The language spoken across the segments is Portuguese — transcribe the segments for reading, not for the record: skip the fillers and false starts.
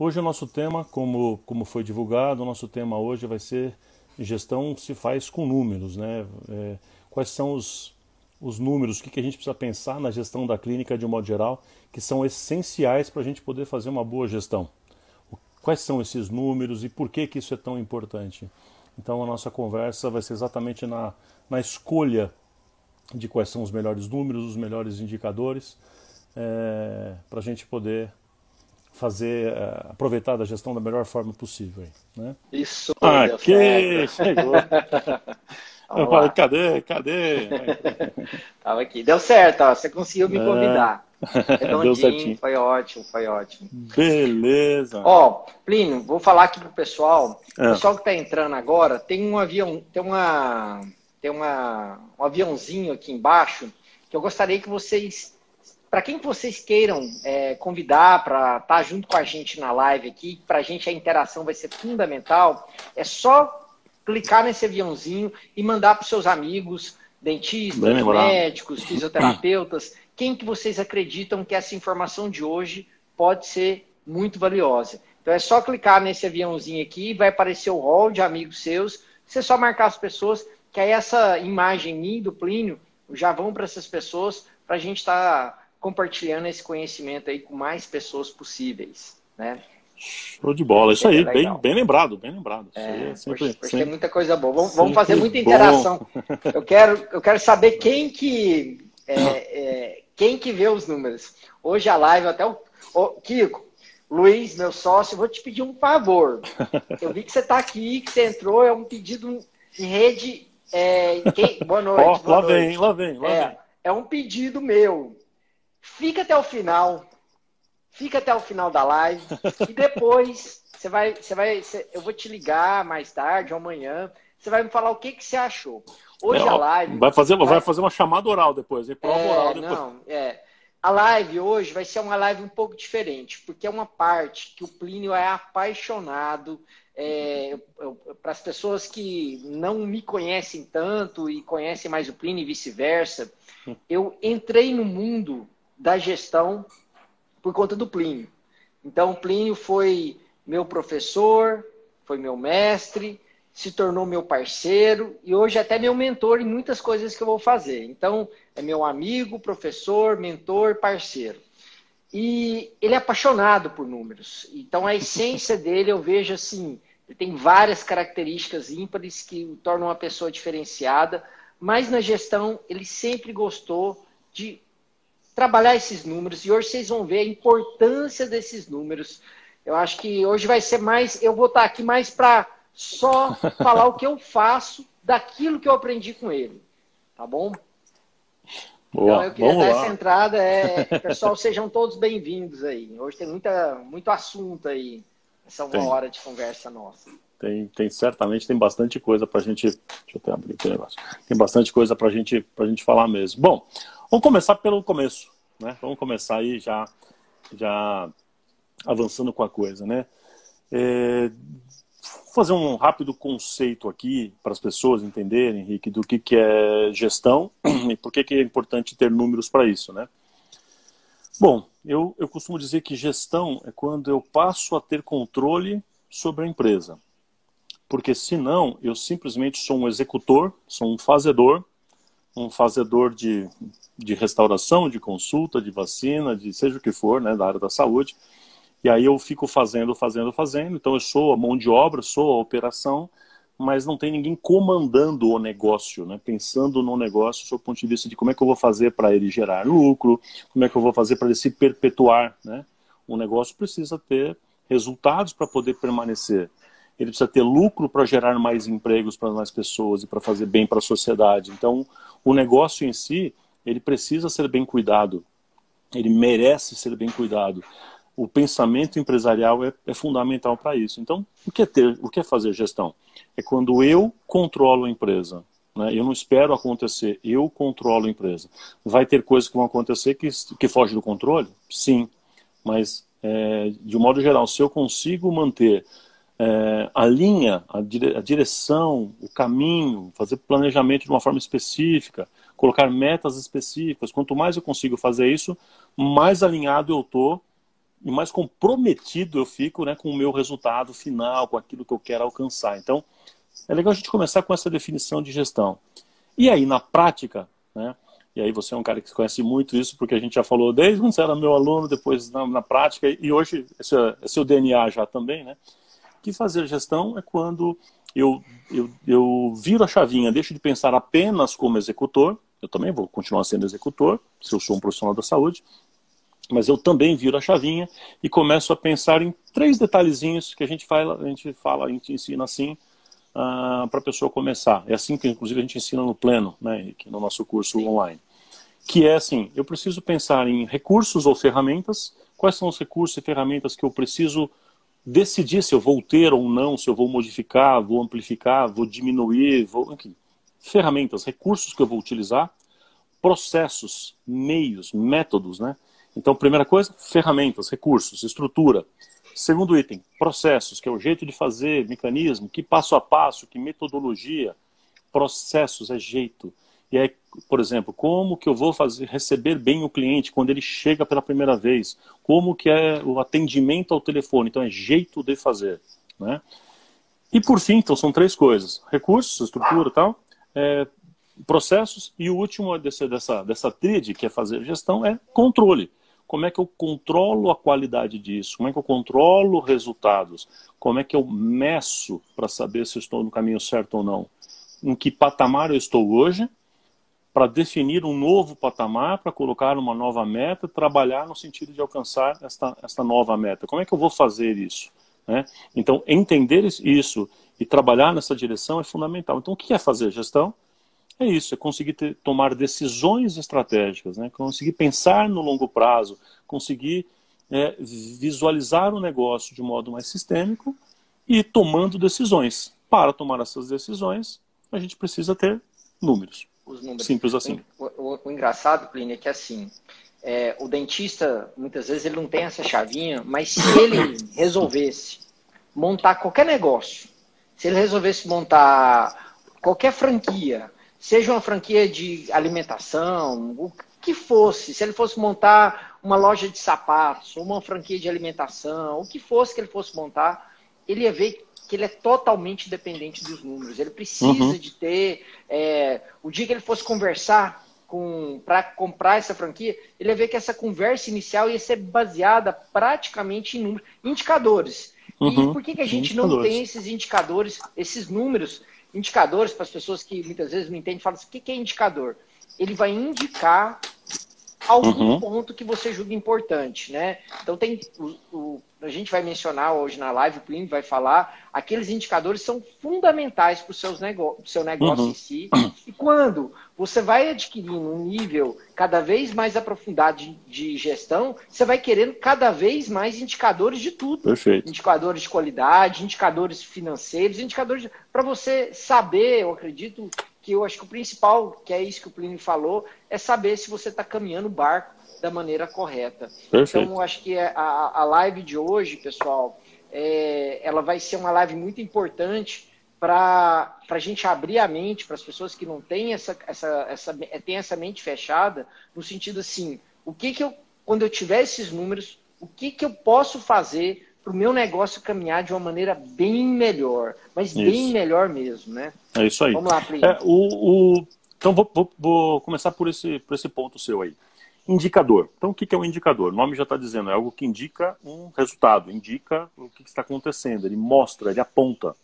Hoje o nosso tema, como foi divulgado, o nosso tema hoje vai ser gestão se faz com números, né? Quais são os números, o que a gente precisa pensar na gestão da clínica de um modo geral, que são essenciais para a gente poder fazer uma boa gestão. Quais são esses números e por que isso é tão importante? Então a nossa conversa vai ser exatamente na escolha de quais são os melhores números, os melhores indicadores, para a gente poder aproveitar da gestão da melhor forma possível. Né? Isso, aqui, chegou. Eu falei, cadê? Tava aqui. Deu certo, ó, você conseguiu me convidar. Deu certinho. Foi ótimo, foi ótimo. Beleza. Ó, Plínio, vou falar aqui pro pessoal. O pessoal que tá entrando agora, tem um avião, um aviãozinho aqui embaixo, que eu gostaria que vocês, para quem que vocês queiram convidar para estar junto com a gente na live aqui, para a gente a interação vai ser fundamental, é só clicar nesse aviãozinho e mandar para os seus amigos, dentistas, médicos, fisioterapeutas, quem que vocês acreditam que essa informação de hoje pode ser muito valiosa. Então é só clicar nesse aviãozinho aqui, vai aparecer o hall de amigos seus, você só marcar as pessoas, que aí essa imagem minha do Plínio já vão para essas pessoas, para a gente estar compartilhando esse conhecimento aí com mais pessoas possíveis, né? Show de bola, isso aí, bem lembrado, bem lembrado. Sempre tem muita coisa boa. Vamos fazer muita interação. Eu quero saber quem que vê os números. Hoje a live, até o Kiko, Luiz, meu sócio, vou te pedir um favor. Eu vi que você está aqui, que você entrou, é um pedido em rede. Boa noite. Lá vem. É um pedido meu. Fica até o final. Fica até o final da live e depois eu vou te ligar mais tarde ou amanhã. Você vai me falar o que você achou. Hoje a live... Vai fazer uma chamada oral depois, prova oral depois. A live hoje vai ser uma live um pouco diferente, porque é uma parte que o Plínio é apaixonado. Para as pessoas que não me conhecem tanto e conhecem mais o Plínio e vice-versa, eu entrei no mundo da gestão por conta do Plínio. Então, o Plínio foi meu professor, foi meu mestre, se tornou meu parceiro e hoje até meu mentor em muitas coisas que eu vou fazer. Então, é meu amigo, professor, mentor, parceiro. E ele é apaixonado por números. Então, a essência dele, eu vejo assim, ele tem várias características ímpares que o tornam uma pessoa diferenciada, mas na gestão, ele sempre gostou de trabalhar esses números, e hoje vocês vão ver a importância desses números. Eu acho que hoje vai ser mais, eu vou estar aqui mais para só falar o que eu faço daquilo que eu aprendi com ele, tá bom? Boa, então eu queria dar essa entrada, pessoal, sejam todos bem-vindos aí. Hoje tem muito assunto aí, essa uma hora de conversa nossa. Certamente tem bastante coisa para a gente, deixa eu até abrir aqui o negócio, tem bastante coisa para a gente falar mesmo. Bom, vamos começar pelo começo, né? Vamos começar aí já avançando com a coisa, né? Vou fazer um rápido conceito aqui para as pessoas entenderem, Henrique, do que é gestão e por que é importante ter números para isso, né? Bom, eu costumo dizer que gestão é quando eu passo a ter controle sobre a empresa. Porque senão eu simplesmente sou um executor, sou um fazedor de restauração, de consulta, de vacina, de seja o que for, né, da área da saúde. E aí eu fico fazendo. Então eu sou a mão de obra, sou a operação, mas não tem ninguém comandando o negócio, né, pensando no negócio sob o ponto de vista de como é que eu vou fazer para ele gerar lucro, como é que eu vou fazer para ele se perpetuar, né? O negócio precisa ter resultados para poder permanecer. Ele precisa ter lucro para gerar mais empregos para mais pessoas e para fazer bem para a sociedade. Então, o negócio em si, ele precisa ser bem cuidado. Ele merece ser bem cuidado. O pensamento empresarial é fundamental para isso. Então, o que é fazer gestão? É quando eu controlo a empresa. Né? Eu não espero acontecer, eu controlo a empresa. Vai ter coisas que vão acontecer que fogem do controle? Sim. Mas, de um modo geral, se eu consigo manter a linha, a direção, o caminho, fazer planejamento de uma forma específica, colocar metas específicas. Quanto mais eu consigo fazer isso, mais alinhado eu estou e mais comprometido eu fico, né, com o meu resultado final, com aquilo que eu quero alcançar. Então, é legal a gente começar com essa definição de gestão. E aí, na prática, né, e aí você é um cara que conhece muito isso, porque a gente já falou desde quando você era meu aluno, depois na prática, e hoje é seu DNA já também, né, que fazer gestão é quando eu viro a chavinha, deixo de pensar apenas como executor, eu também vou continuar sendo executor, se eu sou um profissional da saúde, mas eu também viro a chavinha e começo a pensar em 3 detalhezinhos que a gente ensina assim, para a pessoa começar. É assim que, inclusive, a gente ensina no Pleno, né, aqui no nosso curso online. Que é assim, eu preciso pensar em recursos ou ferramentas, quais são os recursos e ferramentas que eu preciso decidir se eu vou ter ou não, se eu vou modificar, vou amplificar, vou diminuir, enfim, ferramentas, recursos que eu vou utilizar, processos, meios, métodos, né? Então, primeira coisa, ferramentas, recursos, estrutura. Segundo item, processos, que é o jeito de fazer, mecanismo, que passo a passo, que metodologia. Processos é jeito. E aí, por exemplo, como que eu vou receber bem o cliente quando ele chega pela primeira vez? Como que é o atendimento ao telefone? Então, é jeito de fazer, né? E por fim, então, são 3 coisas. Recursos, estrutura e tal, processos, e o último dessa tríade, que é fazer gestão, é controle. Como é que eu controlo a qualidade disso? Como é que eu controlo resultados? Como é que eu meço para saber se eu estou no caminho certo ou não? Em que patamar eu estou hoje, para definir um novo patamar, para colocar uma nova meta, trabalhar no sentido de alcançar esta nova meta. Como é que eu vou fazer isso? Né? Então, entender isso e trabalhar nessa direção é fundamental. Então, o que é fazer gestão? É isso, é conseguir tomar decisões estratégicas, né? Conseguir pensar no longo prazo, conseguir visualizar o negócio de modo mais sistêmico e tomando decisões. Para tomar essas decisões, a gente precisa ter números. Os números. Simples assim. O engraçado, Plínio, é que assim, o dentista, muitas vezes, ele não tem essa chavinha, mas se ele resolvesse montar qualquer negócio, se ele resolvesse montar qualquer franquia, seja uma franquia de alimentação, o que fosse, se ele fosse montar uma loja de sapatos, ou uma franquia de alimentação, o que fosse que ele fosse montar, ele ia ver que ele é totalmente dependente dos números. Ele precisa de ter... o dia que ele fosse conversar para comprar essa franquia, ele ia ver que essa conversa inicial ia ser baseada praticamente em números, indicadores. E por que a gente não tem esses indicadores, esses números, indicadores para as pessoas que muitas vezes não entendem, falam assim, o que é indicador? Ele vai indicar algum ponto que você julga importante, né? Então tem a gente vai mencionar hoje na live, o Plínio vai falar, aqueles indicadores são fundamentais para o seu negócio em si. E quando você vai adquirindo um nível cada vez mais aprofundado de gestão, você vai querendo cada vez mais indicadores de tudo. Perfeito. Indicadores de qualidade, indicadores financeiros, indicadores para você saber, eu acredito que eu acho que o principal, que é isso que o Plínio falou, é saber se você está caminhando o barco da maneira correta. Perfeito. Então, eu acho que a live de hoje, pessoal, ela vai ser uma live muito importante para a gente abrir a mente para as pessoas que não têm têm essa mente fechada, no sentido assim, quando eu tiver esses números, o que eu posso fazer para o meu negócio caminhar de uma maneira bem melhor, mas bem melhor mesmo, né? É isso aí. Vamos lá, Plínio. Então, vou começar por esse ponto seu aí. Indicador. Então, o que é um indicador? O nome já está dizendo, é algo que indica um resultado, indica o que está acontecendo, ele mostra, ele aponta.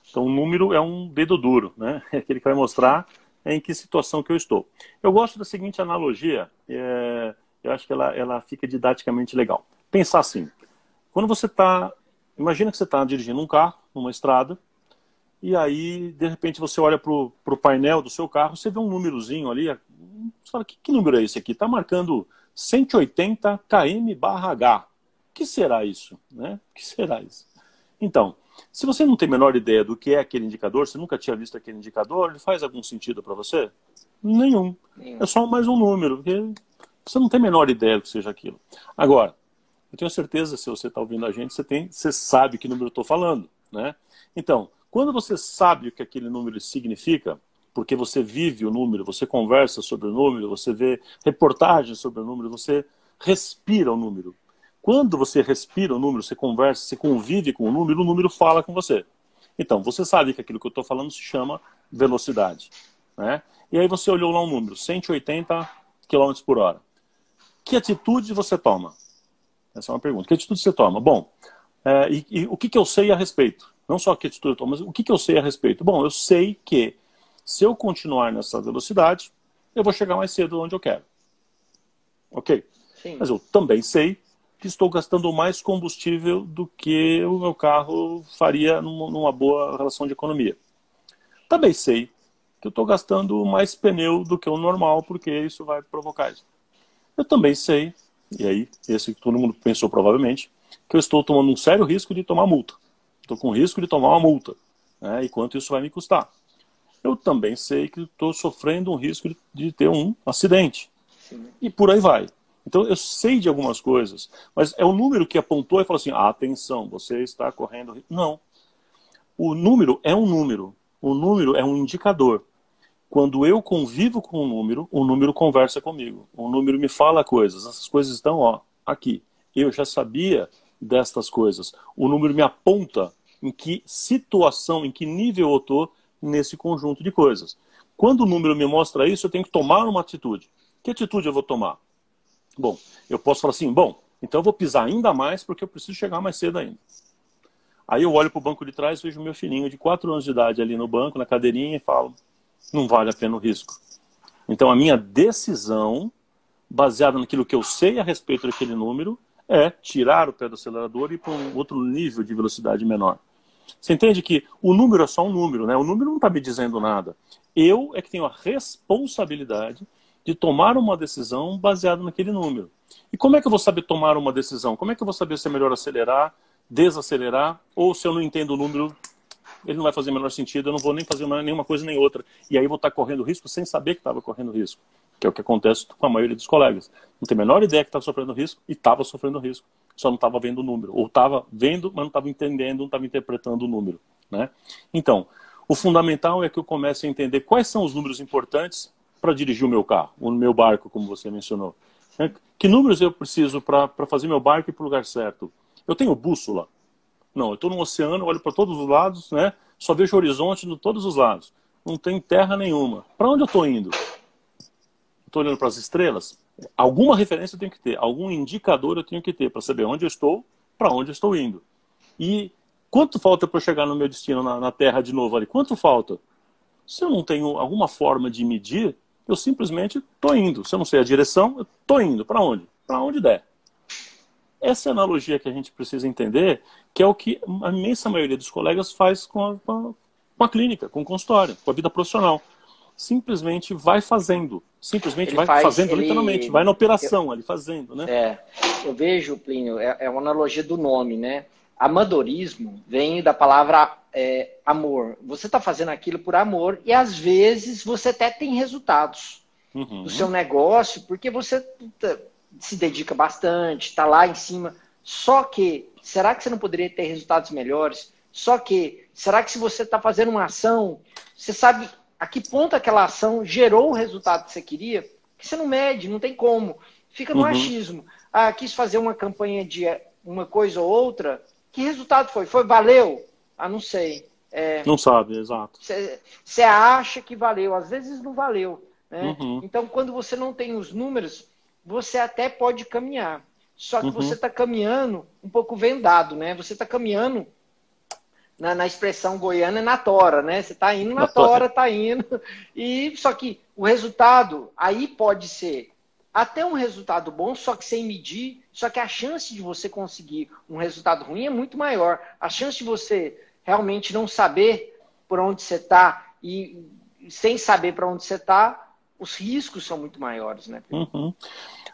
Então, o número é um dedo duro, né? É aquele que vai mostrar em que situação que eu estou. Eu gosto da seguinte analogia, eu acho que ela fica didaticamente legal. Pensar assim, quando você está... Imagina que você está dirigindo um carro, numa estrada, e aí, de repente, você olha para o painel do seu carro, você vê um númerozinho ali, você fala, que número é esse aqui? Está marcando 180 km/h. O que será isso? Né? O que será isso? Então, se você não tem a menor ideia do que é aquele indicador, você nunca tinha visto aquele indicador, ele faz algum sentido para você? Nenhum. É só mais um número, porque você não tem a menor ideia do que seja aquilo. Agora, eu tenho certeza, se você está ouvindo a gente, você sabe que número eu estou falando, né? Então, quando você sabe o que aquele número significa, porque você vive o número, você conversa sobre o número, você vê reportagens sobre o número, você respira o número. Quando você respira o número, você conversa, você convive com o número fala com você. Então, você sabe que aquilo que eu estou falando se chama velocidade, né? E aí você olhou lá um número, 180 km por hora. Que atitude você toma? Essa é uma pergunta. Que atitude você toma? Bom, e o que eu sei a respeito? Não só que atitude eu tomo, mas o que eu sei a respeito? Bom, eu sei que se eu continuar nessa velocidade, eu vou chegar mais cedo onde eu quero. Ok? Sim. Mas eu também sei que estou gastando mais combustível do que o meu carro faria numa boa relação de economia. Também sei que eu estou gastando mais pneu do que o normal, porque isso vai provocar isso. Eu também sei, e aí, esse que todo mundo pensou provavelmente, que eu estou tomando um sério risco de tomar multa. Estou com risco de tomar uma multa, né, e quanto isso vai me custar. Eu também sei que estou sofrendo um risco de ter um acidente. Sim. E por aí vai. Então eu sei de algumas coisas, mas é o número que apontou e falou assim, atenção, você está correndo risco. Não. O número é um número. O número é um indicador. Quando eu convivo com o número conversa comigo. O número me fala coisas. Essas coisas estão, ó, aqui. Eu já sabia destas coisas. O número me aponta em que situação, em que nível eu estou nesse conjunto de coisas. Quando o número me mostra isso, eu tenho que tomar uma atitude. Que atitude eu vou tomar? Bom, eu posso falar assim, bom, então eu vou pisar ainda mais porque eu preciso chegar mais cedo ainda. Aí eu olho para o banco de trás e vejo meu filhinho de 4 anos de idade ali no banco, na cadeirinha, e falo, não vale a pena o risco. Então a minha decisão, baseada naquilo que eu sei a respeito daquele número, é tirar o pé do acelerador e ir para um outro nível de velocidade menor. Você entende que o número é só um número, né? O número não está me dizendo nada. Eu é que tenho a responsabilidade de tomar uma decisão baseada naquele número. E como é que eu vou saber tomar uma decisão? Como é que eu vou saber se é melhor acelerar, desacelerar, ou se eu não entendo o número, ele não vai fazer o menor sentido, eu não vou nem fazer nenhuma coisa nem outra. E aí eu vou estar correndo risco sem saber que estava correndo risco. Que é o que acontece com a maioria dos colegas. Não tem a menor ideia que estava sofrendo risco e estava sofrendo risco. Só não estava vendo o número. Ou estava vendo, mas não estava entendendo, não estava interpretando o número, né? Então, o fundamental é que eu comece a entender quais são os números importantes para dirigir o meu carro, o meu barco, como você mencionou. Que números eu preciso para fazer meu barco ir para o lugar certo? Eu tenho bússola? Não, eu estou no oceano, olho para todos os lados, né? Só vejo horizonte de todos os lados. Não tem terra nenhuma. Para onde eu estou indo? Estou olhando para as estrelas? Alguma referência eu tenho que ter, algum indicador eu tenho que ter para saber onde eu estou, para onde eu estou indo. E quanto falta para eu chegar no meu destino, na Terra de novo ali? Quanto falta? Se eu não tenho alguma forma de medir, eu simplesmente estou indo. Se eu não sei a direção, eu estou indo. Para onde? Para onde der. Essa é a analogia que a gente precisa entender, que é o que a imensa maioria dos colegas faz com a clínica, com o consultório, com a vida profissional. Simplesmente vai fazendo. Simplesmente vai fazendo, literalmente. Vai na operação ali, fazendo, né? Eu vejo, Plínio, é uma analogia do nome, né? Amadorismo vem da palavra amor. Você está fazendo aquilo por amor e, às vezes, você até tem resultados do seu negócio, porque você se dedica bastante, está lá em cima. Só que, será que você não poderia ter resultados melhores? Só que, será que se você está fazendo uma ação, você sabe a que ponto aquela ação gerou o resultado que você queria? Que você não mede, não tem como. Fica no achismo. Ah, quis fazer uma campanha de uma coisa ou outra. Que resultado foi? Valeu? Ah, não sei. Não sabe, exato. Você acha que valeu, às vezes não valeu. Né? Então, quando você não tem os números, você até pode caminhar. Só que você está caminhando um pouco vendado, né? Você está caminhando, na expressão goiana, na tora, né? Você está indo na tora, está indo. Só que o resultado aí pode ser até um resultado bom, só que sem medir, só que a chance de você conseguir um resultado ruim é muito maior. A chance de você realmente não saber por onde você está e sem saber para onde você está, os riscos são muito maiores, né?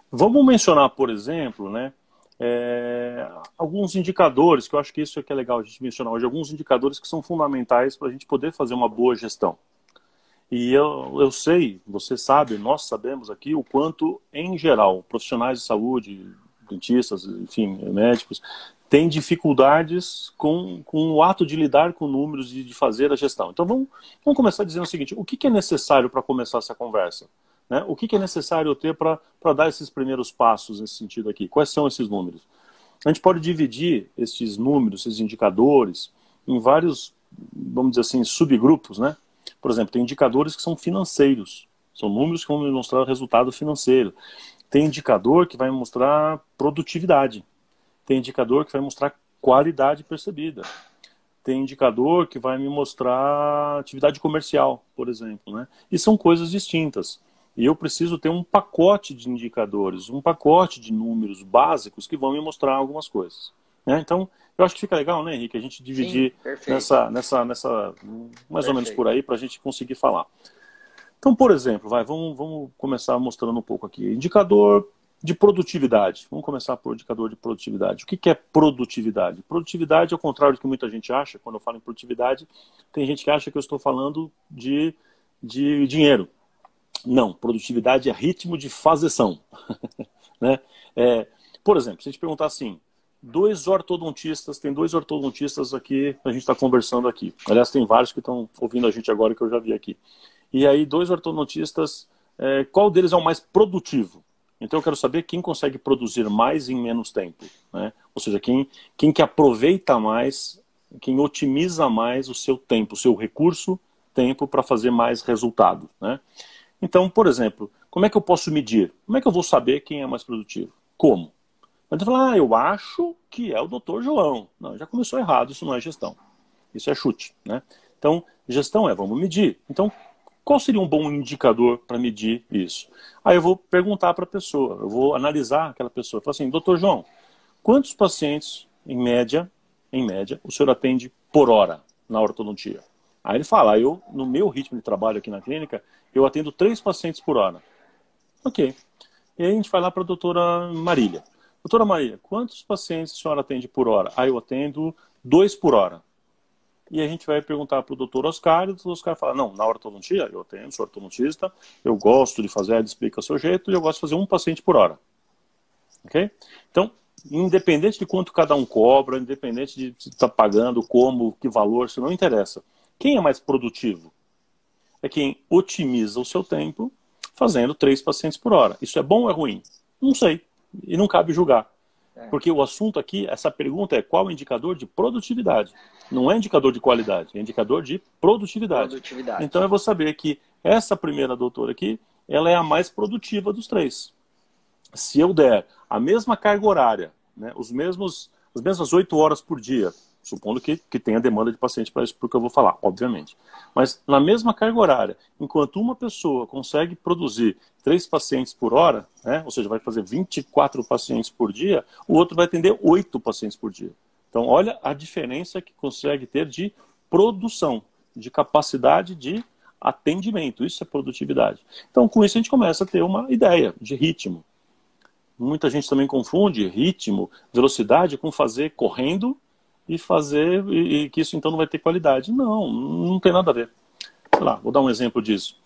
Vamos mencionar, por exemplo, né, alguns indicadores, que eu acho que isso é que é legal a gente mencionar hoje, alguns indicadores que são fundamentais para a gente poder fazer uma boa gestão. E eu sei, você sabe, nós sabemos aqui o quanto, em geral, profissionais de saúde, dentistas, enfim, médicos, têm dificuldades com o ato de lidar com números e de fazer a gestão. Então vamos começar dizendo o seguinte, o que é necessário para começar essa conversa? Né? O que é necessário ter para dar esses primeiros passos nesse sentido aqui? Quais são esses números? A gente pode dividir esses números, esses indicadores, em vários, vamos dizer assim, subgrupos, né? Por exemplo, tem indicadores que são financeiros, são números que vão me mostrar o resultado financeiro. Tem indicador que vai mostrar produtividade, tem indicador que vai mostrar qualidade percebida, tem indicador que vai me mostrar atividade comercial, por exemplo, né? E são coisas distintas. E eu preciso ter um pacote de indicadores, um pacote de números básicos que vão me mostrar algumas coisas, né? Então, eu acho que fica legal, né, Henrique, a gente dividir nessa mais ou menos por aí, para a gente conseguir falar. Então, por exemplo, vamos começar mostrando um pouco aqui. Indicador de produtividade. Vamos começar por indicador de produtividade. O que é produtividade? Produtividade, ao contrário do que muita gente acha, quando eu falo em produtividade, tem gente que acha que eu estou falando de dinheiro. Não, produtividade é ritmo de fazeção. Né? Por exemplo, se a gente perguntar assim, tem dois ortodontistas aqui, a gente está conversando aqui. Aliás, tem vários que estão ouvindo a gente agora que eu já vi aqui. E aí, dois ortodontistas, qual deles é o mais produtivo? Então eu quero saber quem consegue produzir mais em menos tempo, né? Ou seja, quem que aproveita mais, quem otimiza mais o seu tempo, o seu recurso tempo para fazer mais resultado, né? Então, por exemplo, como é que eu posso medir? Como é que eu vou saber quem é mais produtivo? Como? Mas falar, eu acho que é o Dr. João. Não, já começou errado, isso não é gestão. Isso é chute, né? Então, gestão vamos medir. Então, qual seria um bom indicador para medir isso? Aí eu vou perguntar para a pessoa, eu vou analisar aquela pessoa. Falar assim, Dr. João, quantos pacientes, em média, o senhor atende por hora na ortodontia? Aí ele fala, no meu ritmo de trabalho aqui na clínica, eu atendo 3 pacientes por hora. Ok. E aí a gente vai lá para a doutora Marília. Doutora Marília, quantos pacientes a senhora atende por hora? Aí eu atendo 2 por hora. E a gente vai perguntar para o doutor Oscar, e o doutor Oscar fala, não, na ortodontia eu atendo, sou ortodontista, eu gosto de fazer, ele explica o seu jeito, e eu gosto de fazer 1 paciente por hora. Ok? Então, independente de quanto cada um cobra, independente de se está pagando, como, que valor, isso não interessa. Quem é mais produtivo? É quem otimiza o seu tempo fazendo 3 pacientes por hora. Isso é bom ou é ruim? Não sei. E não cabe julgar. Porque o assunto aqui, essa pergunta é qual é o indicador de produtividade? Não é indicador de qualidade, é indicador de produtividade. Então eu vou saber que essa primeira doutora aqui, ela é a mais produtiva dos 3. Se eu der a mesma carga horária, né, as mesmas 8 horas por dia, supondo que tenha demanda de paciente para isso, porque eu vou falar, obviamente. Mas na mesma carga horária, enquanto uma pessoa consegue produzir 3 pacientes por hora, né, ou seja, vai fazer 24 pacientes por dia, o outro vai atender 8 pacientes por dia. Então, olha a diferença que consegue ter de produção, de capacidade de atendimento. Isso é produtividade. Então, com isso, a gente começa a ter uma ideia de ritmo. Muita gente também confunde ritmo, velocidade, com fazer correndo e que isso então não vai ter qualidade. Não tem nada a ver. Sei lá, vou dar um exemplo disso.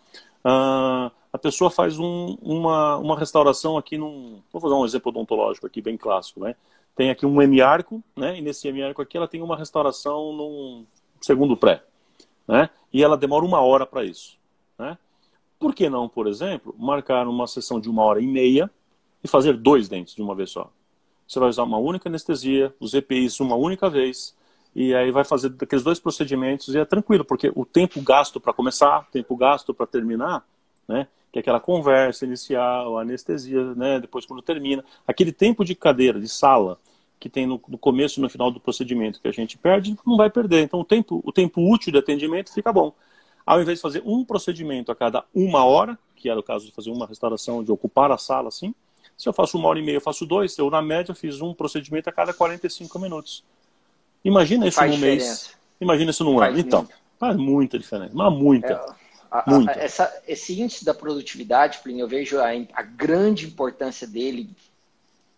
A pessoa faz uma restauração aqui vou dar um exemplo odontológico aqui, bem clássico, né? Tem aqui um hemiarco, né? E nesse hemiarco aqui ela tem uma restauração num segundo pré, né? E ela demora 1 hora para isso, né? Por que não, por exemplo, marcar uma sessão de 1h30 e fazer 2 dentes de uma vez só? Você vai usar uma única anestesia, os EPIs uma única vez, e aí vai fazer aqueles 2 procedimentos e é tranquilo, porque o tempo gasto para começar, o tempo gasto para terminar, né, que é aquela conversa inicial, a anestesia, né, depois quando termina, aquele tempo de cadeira, de sala, que tem no começo e no final do procedimento que a gente perde, não vai perder. Então o tempo útil de atendimento fica bom. Ao invés de fazer um procedimento a cada 1 hora, que era o caso de fazer uma restauração, de ocupar a sala assim, se eu faço 1h30, eu faço 2, eu na média fiz um procedimento a cada 45 minutos. Imagina isso num mês. Imagina isso num ano. Então, faz muita diferença. Mas muita. Esse índice da produtividade, Plínio, eu vejo a grande importância dele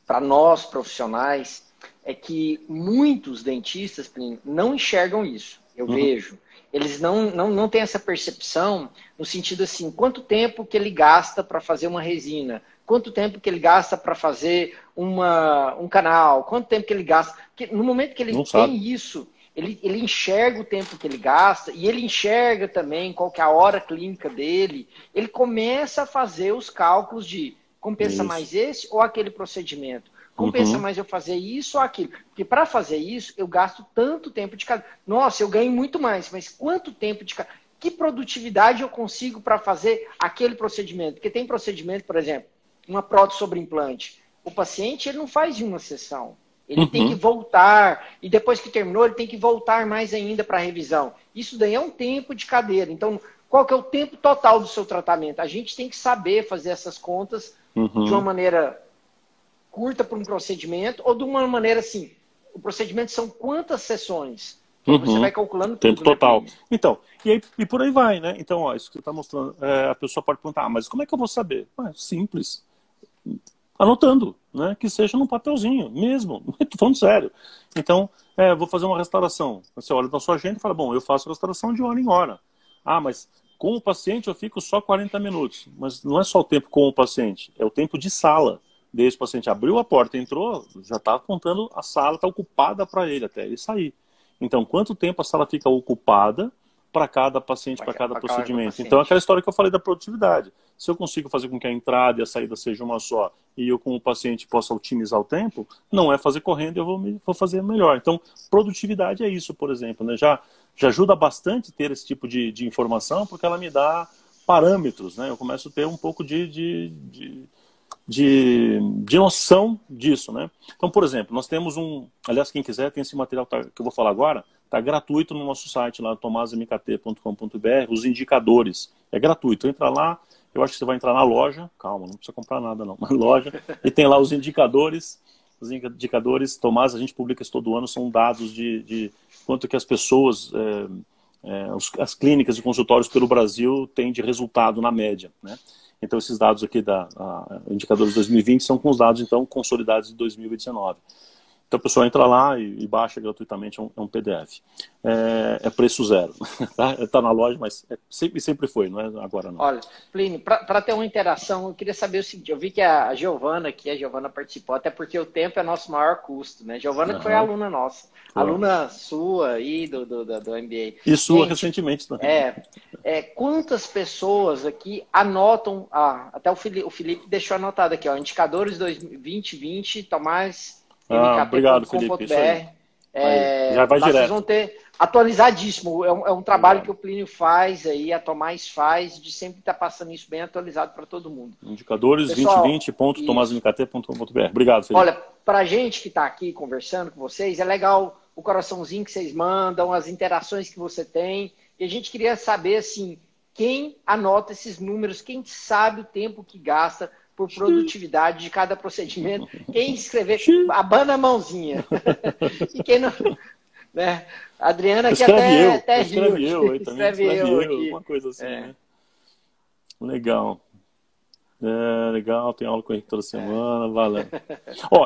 para nós profissionais, é que muitos dentistas, Plínio, não enxergam isso. Eu vejo. Eles não têm essa percepção no sentido assim, quanto tempo que ele gasta para fazer uma resina, quanto tempo que ele gasta para fazer um canal, quanto tempo que ele gasta. Porque no momento que ele tem isso, ele enxerga o tempo que ele gasta e ele enxerga também qual que é a hora clínica dele, ele começa a fazer os cálculos de Compensa mais esse ou aquele procedimento? Compensa mais eu fazer isso ou aquilo? Porque para fazer isso, eu gasto tanto tempo de cada... Nossa, eu ganho muito mais, mas quanto tempo de cada... Que produtividade eu consigo para fazer aquele procedimento? Porque tem procedimento, por exemplo, uma prótese sobre implante. O paciente ele não faz em uma sessão. Ele tem que voltar. E depois que terminou, ele tem que voltar mais ainda para a revisão. Isso daí é um tempo de cadeira. Então, qual que é o tempo total do seu tratamento? A gente tem que saber fazer essas contas de uma maneira curta para um procedimento ou de uma maneira assim. O procedimento são quantas sessões? Você vai calculando tempo tudo, total. Né? Então, e por aí vai, né? Então, ó, isso que você está mostrando, a pessoa pode perguntar, mas como é que eu vou saber? Simples. Anotando, né? Que seja num papelzinho, mesmo. Estou falando sério. Então, vou fazer uma restauração. Você olha na sua agenda e fala, bom, eu faço restauração de hora em hora. Ah, mas com o paciente eu fico só 40 minutos. Mas não é só o tempo com o paciente, é o tempo de sala. Desde o paciente abriu a porta, entrou, já está contando a sala, está ocupada para ele até ele sair. Então, quanto tempo a sala fica ocupada para cada paciente, para cada procedimento? Então, aquela história que eu falei da produtividade. Se eu consigo fazer com que a entrada e a saída seja uma só e eu, como paciente, possa otimizar o tempo, não é fazer correndo, eu vou fazer melhor. Então, produtividade é isso, por exemplo. Né? Já ajuda bastante ter esse tipo de informação, porque ela me dá parâmetros. Né? Eu começo a ter um pouco de noção disso, né? Então, por exemplo, nós temos aliás, quem quiser, tem esse material que eu vou falar agora, está gratuito no nosso site lá, tomasmkt.com.br, os indicadores, é gratuito, entra lá, eu acho que você vai entrar na loja, calma, não precisa comprar nada não, mas loja, e tem lá os indicadores, Tomás, a gente publica isso todo ano, são dados de quanto que as pessoas, as clínicas e consultórios pelo Brasil têm de resultado na média, né? Então, esses dados aqui indicadores 2020 são com os dados, então, consolidados de 2019. Então, a pessoa entra lá e baixa gratuitamente, é um PDF. É preço zero. Está na loja, mas sempre foi, não é agora não. Olha, Plínio, para ter uma interação, eu queria saber o seguinte, eu vi que a Giovana participou, até porque o tempo é nosso maior custo, né? Giovana que foi aluna nossa, aluna sua aí do MBA. E sua recentemente também. Quantas pessoas aqui anotam, até o Felipe deixou anotado aqui, ó, indicadores 2020, Tomás, obrigado, Felipe. Isso aí. Já vai direto. Vocês vão ter atualizadíssimo. É um trabalho que o Plínio faz aí, a Tomás faz, de sempre estar passando isso bem atualizado para todo mundo. Indicadores 2020.tomasmkt.com.br. Obrigado, Felipe. Olha, para gente que está aqui conversando com vocês, é legal o coraçãozinho que vocês mandam, as interações que você tem. E a gente queria saber, assim, quem anota esses números, quem sabe o tempo que gasta por produtividade de cada procedimento. Quem escrever, abana a mãozinha. E quem não... Né? A Adriana aqui até riu. Escreve eu aqui. Uma coisa assim, né? Legal. Legal, tem aula com ele toda semana, valeu.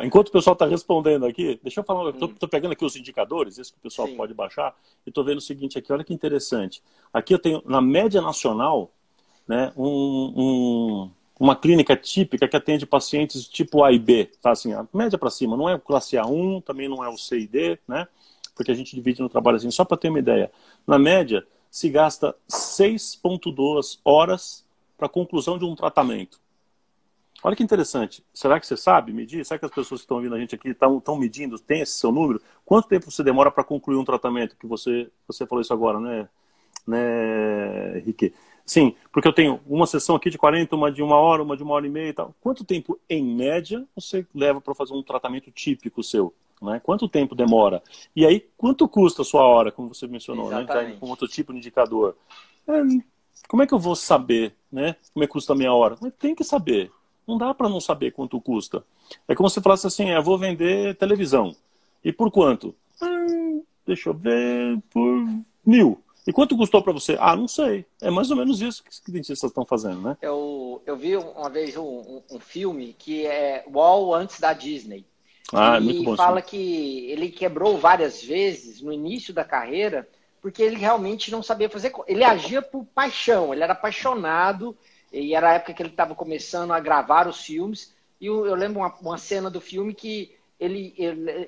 Enquanto o pessoal está respondendo aqui, deixa eu falar, estou pegando aqui os indicadores, esse que o pessoal pode baixar, e estou vendo o seguinte aqui, olha que interessante. Aqui eu tenho, na média nacional, né, uma clínica típica que atende pacientes tipo A e B, tá assim, a média para cima, não é o classe A1, também não é o C e D, né, porque a gente divide no trabalho assim, só para ter uma ideia. Na média, se gasta 6,2 horas para a conclusão de um tratamento. Olha que interessante. Será que você sabe medir? Será que as pessoas que estão ouvindo a gente aqui estão medindo, tem esse seu número? Quanto tempo você demora para concluir um tratamento? Que você falou isso agora, né, Henrique? Sim, porque eu tenho uma sessão aqui de 40, uma de 1 hora, uma de 1 hora e meia e tal. Quanto tempo, em média, você leva para fazer um tratamento típico seu? Né? Quanto tempo demora? E aí, quanto custa a sua hora, como você mencionou, né? Já com outro tipo de indicador. Como é que eu vou saber, né? Como é que custa a minha hora? Mas tem que saber. Não dá para não saber quanto custa. É como se falasse assim, eu vou vender televisão. E por quanto? Deixa eu ver, por 1.000. E quanto custou para você? Não sei. É mais ou menos isso que os dentistas estão fazendo, né? Eu vi uma vez um filme que é Wall antes da Disney. Muito bom. E fala que ele quebrou várias vezes no início da carreira porque ele realmente não sabia fazer. Ele agia por paixão, ele era apaixonado. E era a época que ele estava começando a gravar os filmes. E eu lembro uma cena do filme que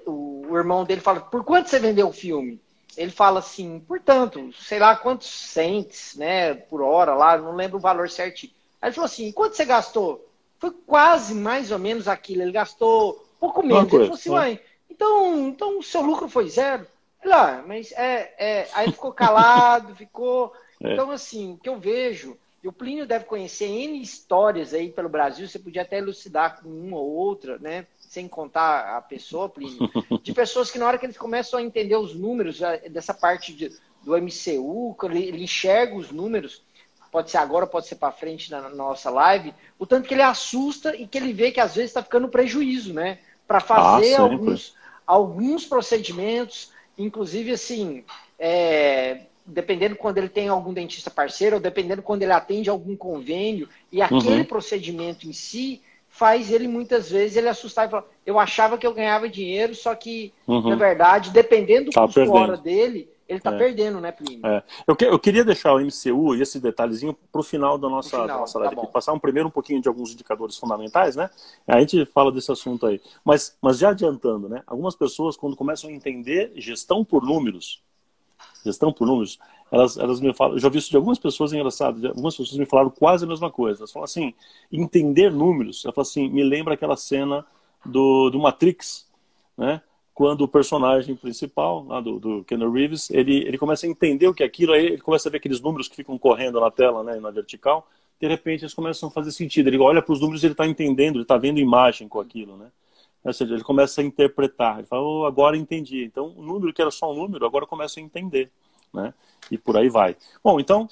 o irmão dele fala, por quanto você vendeu o filme? Ele fala assim, portanto, sei lá quantos cents, né, por hora lá, não lembro o valor certinho. Aí ele falou assim, quanto você gastou? foi quase mais ou menos aquilo. Ele gastou pouco menos. Ele falou assim, uai, então o seu lucro foi zero? Ele, mas aí ele ficou calado, ficou... Então, assim, o que eu vejo, e o Plínio deve conhecer N histórias aí pelo Brasil, você podia até elucidar com uma ou outra, né? Sem contar a pessoa, Plínio, de pessoas que na hora que eles começam a entender os números, dessa parte do MCU, quando ele enxerga os números, pode ser agora, pode ser para frente na nossa live, o tanto que ele assusta e que ele vê que às vezes está ficando prejuízo, né? Para fazer alguns procedimentos, inclusive assim, dependendo quando ele tem algum dentista parceiro, ou dependendo quando ele atende algum convênio, e aquele procedimento em si faz ele muitas vezes ele assustar e falar, eu achava que eu ganhava dinheiro, só que, na verdade, dependendo do custo hora dele, ele está perdendo, né, Plínio? Eu queria deixar o MCU e esse detalhezinho para o final da nossa live. Tá, passar um pouquinho de alguns indicadores fundamentais, né? A gente fala desse assunto aí. Mas já adiantando, né? Algumas pessoas, quando começam a entender gestão por números, elas me falam, eu já vi isso de algumas pessoas, engraçado, algumas pessoas me falaram quase a mesma coisa. Elas falam assim, entender números, ela fala assim, me lembra aquela cena do Matrix, né? Quando o personagem principal, lá do Keanu Reeves, ele começa a entender o que é aquilo, aí ele começa a ver aqueles números que ficam correndo na tela, né, na vertical, de repente eles começam a fazer sentido. Ele olha para os números e ele está entendendo, ele está vendo imagem com aquilo, né? Ou seja, ele começa a interpretar, ele fala, agora entendi. Então, o número que era só um número, agora eu começo a entender, né? E por aí vai. Bom, então,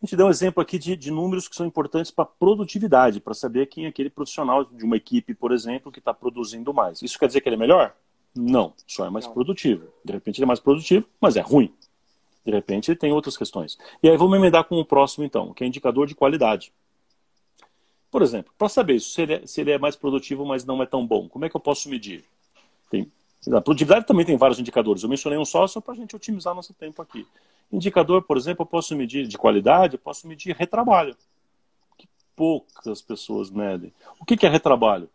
a gente deu um exemplo aqui de números que são importantes para produtividade, para saber quem é aquele profissional de uma equipe, por exemplo, que está produzindo mais. Isso quer dizer que ele é melhor? Não, só é mais produtivo. De repente ele é mais produtivo, mas é ruim. De repente ele tem outras questões. E aí vamos emendar com o próximo, então, que é indicador de qualidade. Por exemplo, para saber isso, se ele é mais produtivo, mas não é tão bom, como é que eu posso medir? A produtividade também tem vários indicadores. Eu mencionei um só para a gente otimizar nosso tempo aqui. Indicador, por exemplo, eu posso medir de qualidade, eu posso medir retrabalho. Que poucas pessoas medem. O que é retrabalho?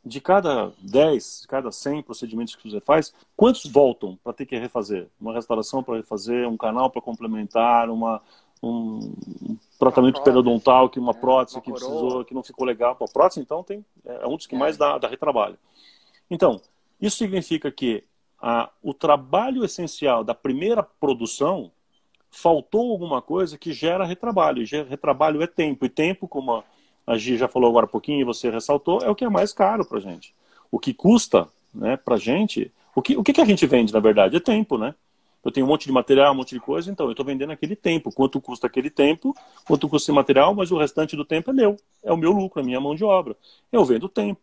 De cada 10, de cada 100 procedimentos que você faz, quantos voltam para ter que refazer? Uma restauração para refazer, um canal para complementar, um tratamento periodontal, uma prótese que precisou, que não ficou legal. A prótese, então, é um dos que mais dá retrabalho. Então, isso significa que o trabalho essencial da primeira produção faltou alguma coisa que gera retrabalho. Retrabalho é tempo. E tempo, como a Gi já falou agora há pouquinho e você ressaltou, é o que é mais caro para a gente. O que custa, né, para a gente... O que a gente vende, na verdade? É tempo, né? Eu tenho um monte de material, um monte de coisa, então eu estou vendendo aquele tempo. Quanto custa aquele tempo, quanto custa esse material, mas o restante do tempo é meu. É o meu lucro, a minha mão de obra. Eu vendo tempo.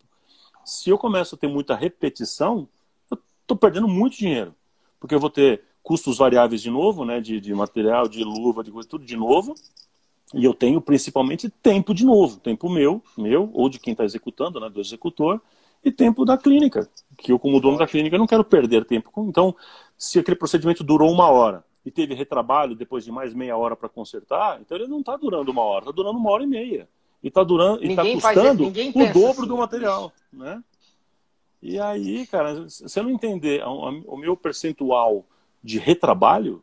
Se eu começo a ter muita repetição, eu estou perdendo muito dinheiro. Porque eu vou ter custos variáveis de novo, né, de material, de luva, de coisa, tudo de novo. E eu tenho principalmente tempo de novo. Tempo meu ou de quem está executando, né, do executor, e tempo da clínica. Que eu, como dono da clínica, não quero perder tempo. Então, se aquele procedimento durou 1 hora e teve retrabalho depois de mais meia hora para consertar, então ele não está durando 1 hora, está durando 1h30. E está custando o dobro assim, do material, né? E aí, cara, se eu não entender o meu percentual de retrabalho,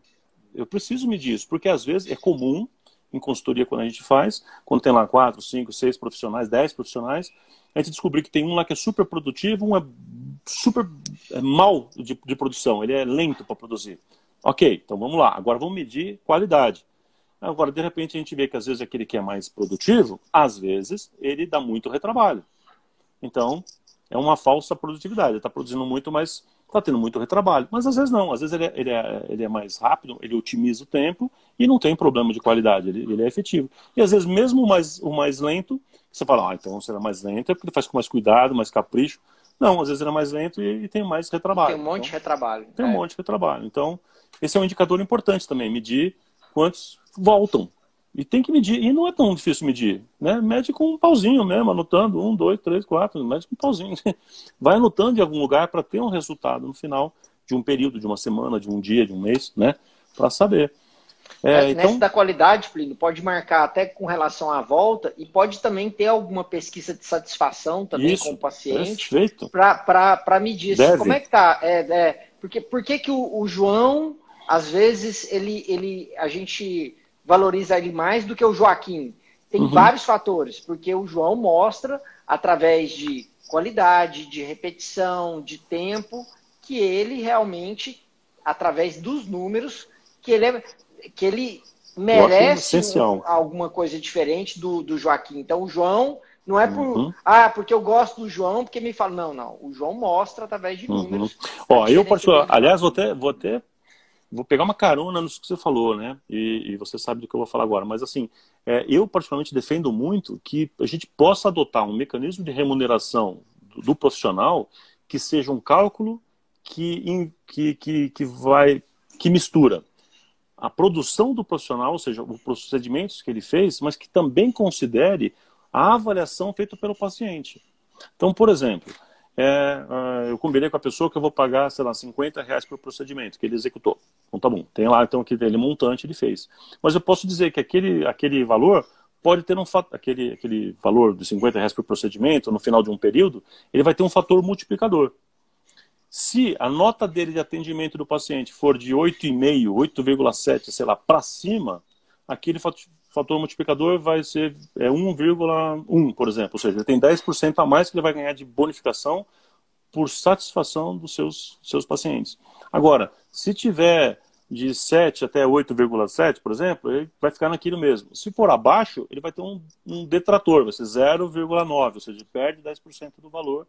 eu preciso medir isso, porque às vezes é comum, em consultoria quando a gente faz, quando tem lá 4, 5, 6 profissionais, 10 profissionais, a gente descobrir que tem um lá que é super produtivo, um é super mal de produção, ele é lento para produzir. Ok, então vamos lá, agora vamos medir qualidade. Agora, de repente, a gente vê que às vezes aquele que é mais produtivo, às vezes, ele dá muito retrabalho. Então, é uma falsa produtividade. Ele está produzindo muito, mas está tendo muito retrabalho. Mas às vezes não. Às vezes ele é mais rápido, ele otimiza o tempo e não tem problema de qualidade. Ele é efetivo. E às vezes mesmo o mais lento, você fala, então será mais lento é porque ele faz com mais cuidado, mais capricho. Não, às vezes ele é mais lento e tem mais retrabalho. Tem um monte de retrabalho. Tem um monte de retrabalho. Então, esse é um indicador importante também, medir quantos voltam. E tem que medir. E não é tão difícil medir, né? Mede com um pauzinho mesmo, anotando 1, 2, 3, 4, mede com um pauzinho. Vai anotando em algum lugar para ter um resultado no final de um período, de uma semana, de um dia, de um mês, né? Para saber. Nessa da qualidade, Plínio, pode marcar até com relação à volta e pode também ter alguma pesquisa de satisfação também com o paciente para medir. Assim, como é que tá? Por que o João, às vezes, a gente valoriza ele mais do que o Joaquim? Tem vários fatores, porque o João mostra, através de qualidade, de repetição, de tempo, que ele realmente, através dos números, que ele merece alguma coisa diferente do Joaquim. Então, o João não é porque eu gosto do João, porque me fala, não. O João mostra através de números. Ó, aliás, vou pegar uma carona nisso que você falou, né? E você sabe do que eu vou falar agora. Mas, assim, eu particularmente defendo muito que a gente possa adotar um mecanismo de remuneração do profissional que seja um cálculo que mistura a produção do profissional, ou seja, os procedimentos que ele fez, mas que também considere a avaliação feita pelo paciente. Então, por exemplo, eu combinei com a pessoa que eu vou pagar, sei lá, R$50 por procedimento que ele executou. Então tá bom, tem lá então aquele montante ele fez. Mas eu posso dizer que aquele valor pode ter aquele valor de R$50 por procedimento no final de um período, ele vai ter um fator multiplicador. Se a nota dele de atendimento do paciente for de 8,5, 8,7, sei lá, para cima, aquele fator multiplicador vai ser 1,1, por exemplo. Ou seja, ele tem 10% a mais que ele vai ganhar de bonificação por satisfação dos seus pacientes. Agora, se tiver de 7 até 8,7, por exemplo, ele vai ficar naquilo mesmo. Se for abaixo, ele vai ter um detrator, vai ser 0,9, ou seja, perde 10% do valor.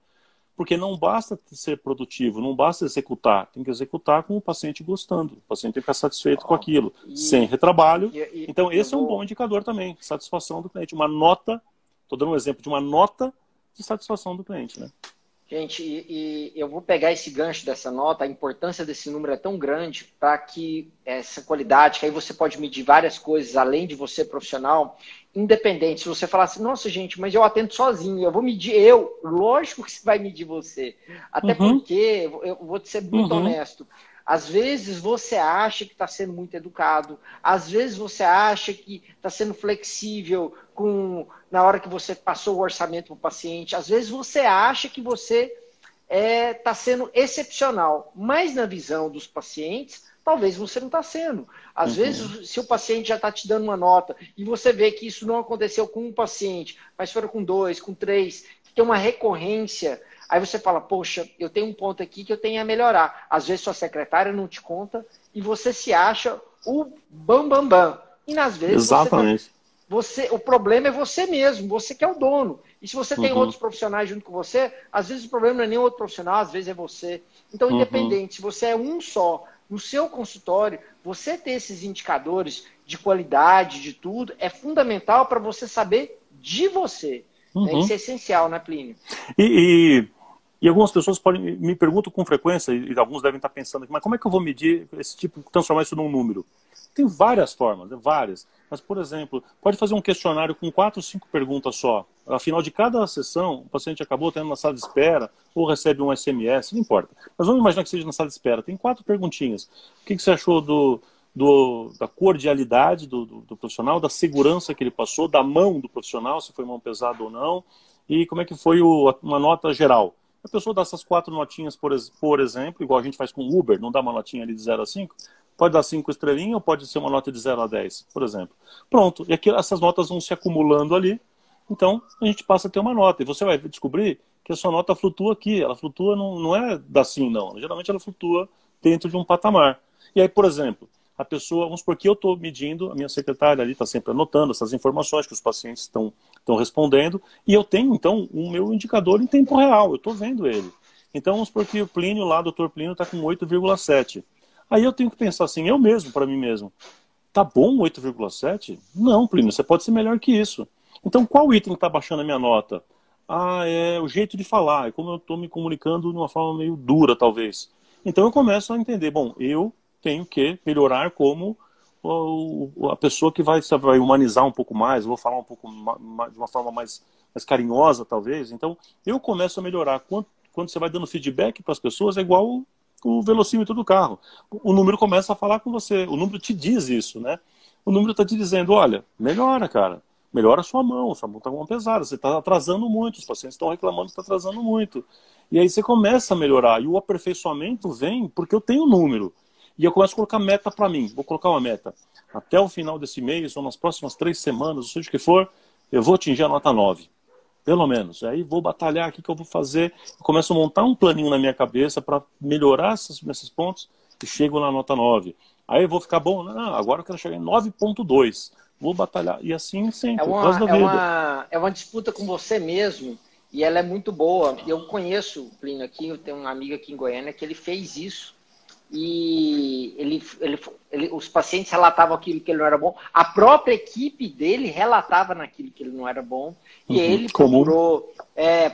Porque não basta ser produtivo, não basta executar. Tem que executar com o paciente gostando. O paciente tem que ficar satisfeito com aquilo, sem retrabalho. Então, esse é um bom indicador também, satisfação do cliente. Uma nota, estou dando um exemplo de uma nota de satisfação do cliente, né? Gente, e eu vou pegar esse gancho dessa nota, a importância desse número é tão grande para que essa qualidade, que aí você pode medir várias coisas, além de você profissional, independente. Se você falar assim, nossa gente, mas eu atendo sozinho, eu vou medir lógico que você vai medir você. Até porque, eu vou te ser muito honesto, às vezes você acha que está sendo muito educado, às vezes você acha que está sendo flexível na hora que você passou o orçamento para o paciente, às vezes você acha que você está sendo excepcional, mas na visão dos pacientes, talvez você não está sendo. Às vezes, se o paciente já está te dando uma nota e você vê que isso não aconteceu com um paciente, mas foram com 2, com 3, que tem uma recorrência. Aí você fala, poxa, eu tenho um ponto aqui que eu tenho a melhorar. Às vezes sua secretária não te conta e você se acha o bam. E às vezes o problema é você mesmo, você que é o dono. E se você tem outros profissionais junto com você, às vezes o problema não é nem outro profissional, às vezes é você. Então, independente, se você é um só no seu consultório, você ter esses indicadores de qualidade, de tudo, é fundamental para você saber de você. Né? Isso é essencial, né, Plínio? E algumas pessoas me perguntam com frequência, e alguns devem estar pensando aqui, mas como é que eu vou medir esse tipo, transformar isso num número? Tem várias formas, várias. Mas, por exemplo, pode fazer um questionário com 4 ou 5 perguntas só. Ao final de cada sessão, o paciente acabou tendo uma sala de espera, ou recebe um SMS, não importa. Mas vamos imaginar que seja na sala de espera. Tem 4 perguntinhas. O que você achou da cordialidade do profissional, da segurança que ele passou, da mão do profissional, se foi mão pesada ou não, e como é que foi uma nota geral? A pessoa dá essas 4 notinhas, por exemplo, igual a gente faz com o Uber, não dá uma notinha ali de 0 a 5, pode dar 5 estrelinhas ou pode ser uma nota de 0 a 10, por exemplo. Pronto, e aqui, essas notas vão se acumulando ali, então a gente passa a ter uma nota. E você vai descobrir que a sua nota flutua aqui, ela flutua, não é assim, não. Geralmente ela flutua dentro de um patamar. E aí, por exemplo, a pessoa, vamos supor que eu estou medindo, a minha secretária ali está sempre anotando essas informações que os pacientes estão respondendo, e eu tenho, então, o meu indicador em tempo real, eu estou vendo ele. Então, vamos supor que o Plínio lá, o Dr. Plínio, está com 8,7. Aí eu tenho que pensar assim, eu mesmo, para mim mesmo, tá bom 8,7? Não, Plínio, você pode ser melhor que isso. Então, qual item está baixando a minha nota? É o jeito de falar, é como eu estou me comunicando de uma forma meio dura, talvez. Então, eu começo a entender, bom, eu tenho que melhorar como a pessoa que vai humanizar um pouco mais, vou falar um pouco de uma forma mais carinhosa, talvez. Então, eu começo a melhorar. Quando você vai dando feedback para as pessoas, é igual o velocímetro do carro. O número começa a falar com você. O número te diz isso, né? O número está te dizendo, olha, melhora, cara. Melhora a sua mão está com a mão pesada, você está atrasando muito, os pacientes estão reclamando que está atrasando muito. E aí você começa a melhorar. E o aperfeiçoamento vem porque eu tenho um número. E eu começo a colocar meta para mim. Vou colocar uma meta. Até o final desse mês, ou nas próximas 3 semanas, ou seja o que for, eu vou atingir a nota 9. Pelo menos. Aí vou batalhar, o que eu vou fazer? Eu começo a montar um planinho na minha cabeça para melhorar esses pontos e chego na nota 9. Aí eu vou ficar bom, não, agora eu quero chegar em 9,2. Vou batalhar. E assim sempre, o resto da vida. É uma disputa com você mesmo e ela é muito boa. Eu conheço o Plínio aqui, eu tenho um amigo aqui em Goiânia que ele fez isso. E os pacientes relatavam aquilo que ele não era bom, a própria equipe dele relatava naquilo que ele não era bom, e ele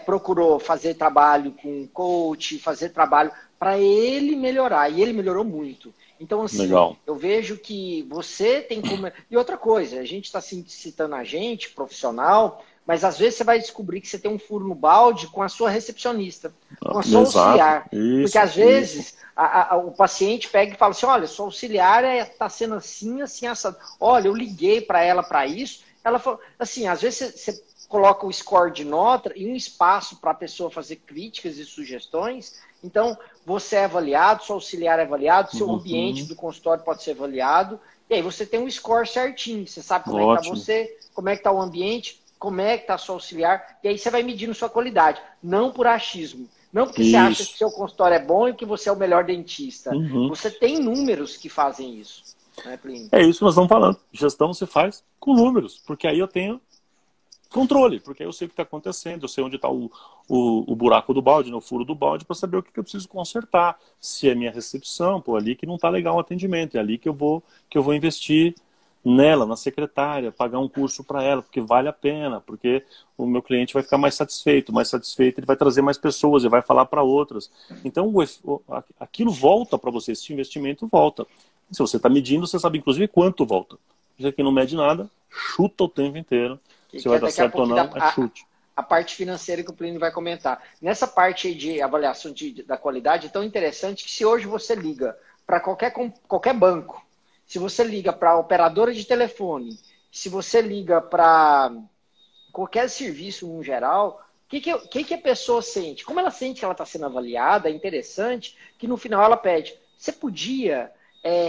procurou fazer trabalho com coach, fazer trabalho para ele melhorar, e ele melhorou muito. Então, assim, legal. Eu vejo que você tem como... E outra coisa, a gente está citando a gente, profissional, mas às vezes você vai descobrir que você tem um furo no balde com a sua recepcionista, com a sua auxiliar. Isso, porque às vezes o paciente pega e fala assim, olha, sua auxiliar está sendo assim, assim, assado. Olha, eu liguei para ela para isso. Ela falou, assim, às vezes você coloca o score de nota e um espaço para a pessoa fazer críticas e sugestões. Então, você é avaliado, seu auxiliar é avaliado, seu ambiente do consultório pode ser avaliado. E aí você tem um score certinho. Você sabe como é que está você, como é que está o ambiente, como é que está seu auxiliar, e aí você vai medindo sua qualidade, não por achismo. Não porque você acha que seu consultório é bom e que você é o melhor dentista. Você tem números que fazem isso. Né, Plínio? É isso que nós estamos falando. Gestão se faz com números, porque aí eu tenho controle, porque aí eu sei o que está acontecendo, eu sei onde está o buraco do balde, o furo do balde, para saber o que eu preciso consertar. Se é minha recepção, pô, ali que não está legal o atendimento, é ali que eu vou investir nela, na secretária, pagar um curso para ela, porque vale a pena, porque o meu cliente vai ficar mais satisfeito ele vai trazer mais pessoas, ele vai falar para outras. Então, aquilo volta para você, esse investimento volta. Se você está medindo, você sabe inclusive quanto volta. Já que não mede nada, chuta o tempo inteiro. Se vai dar certo ou não, é chute. A parte financeira que o Plínio vai comentar. Nessa parte aí de avaliação da qualidade, é tão interessante que se hoje você liga para qualquer banco, se você liga para a operadora de telefone, se você liga para qualquer serviço no geral, o que a pessoa sente? Como ela sente que ela está sendo avaliada, é interessante que no final ela pede, você podia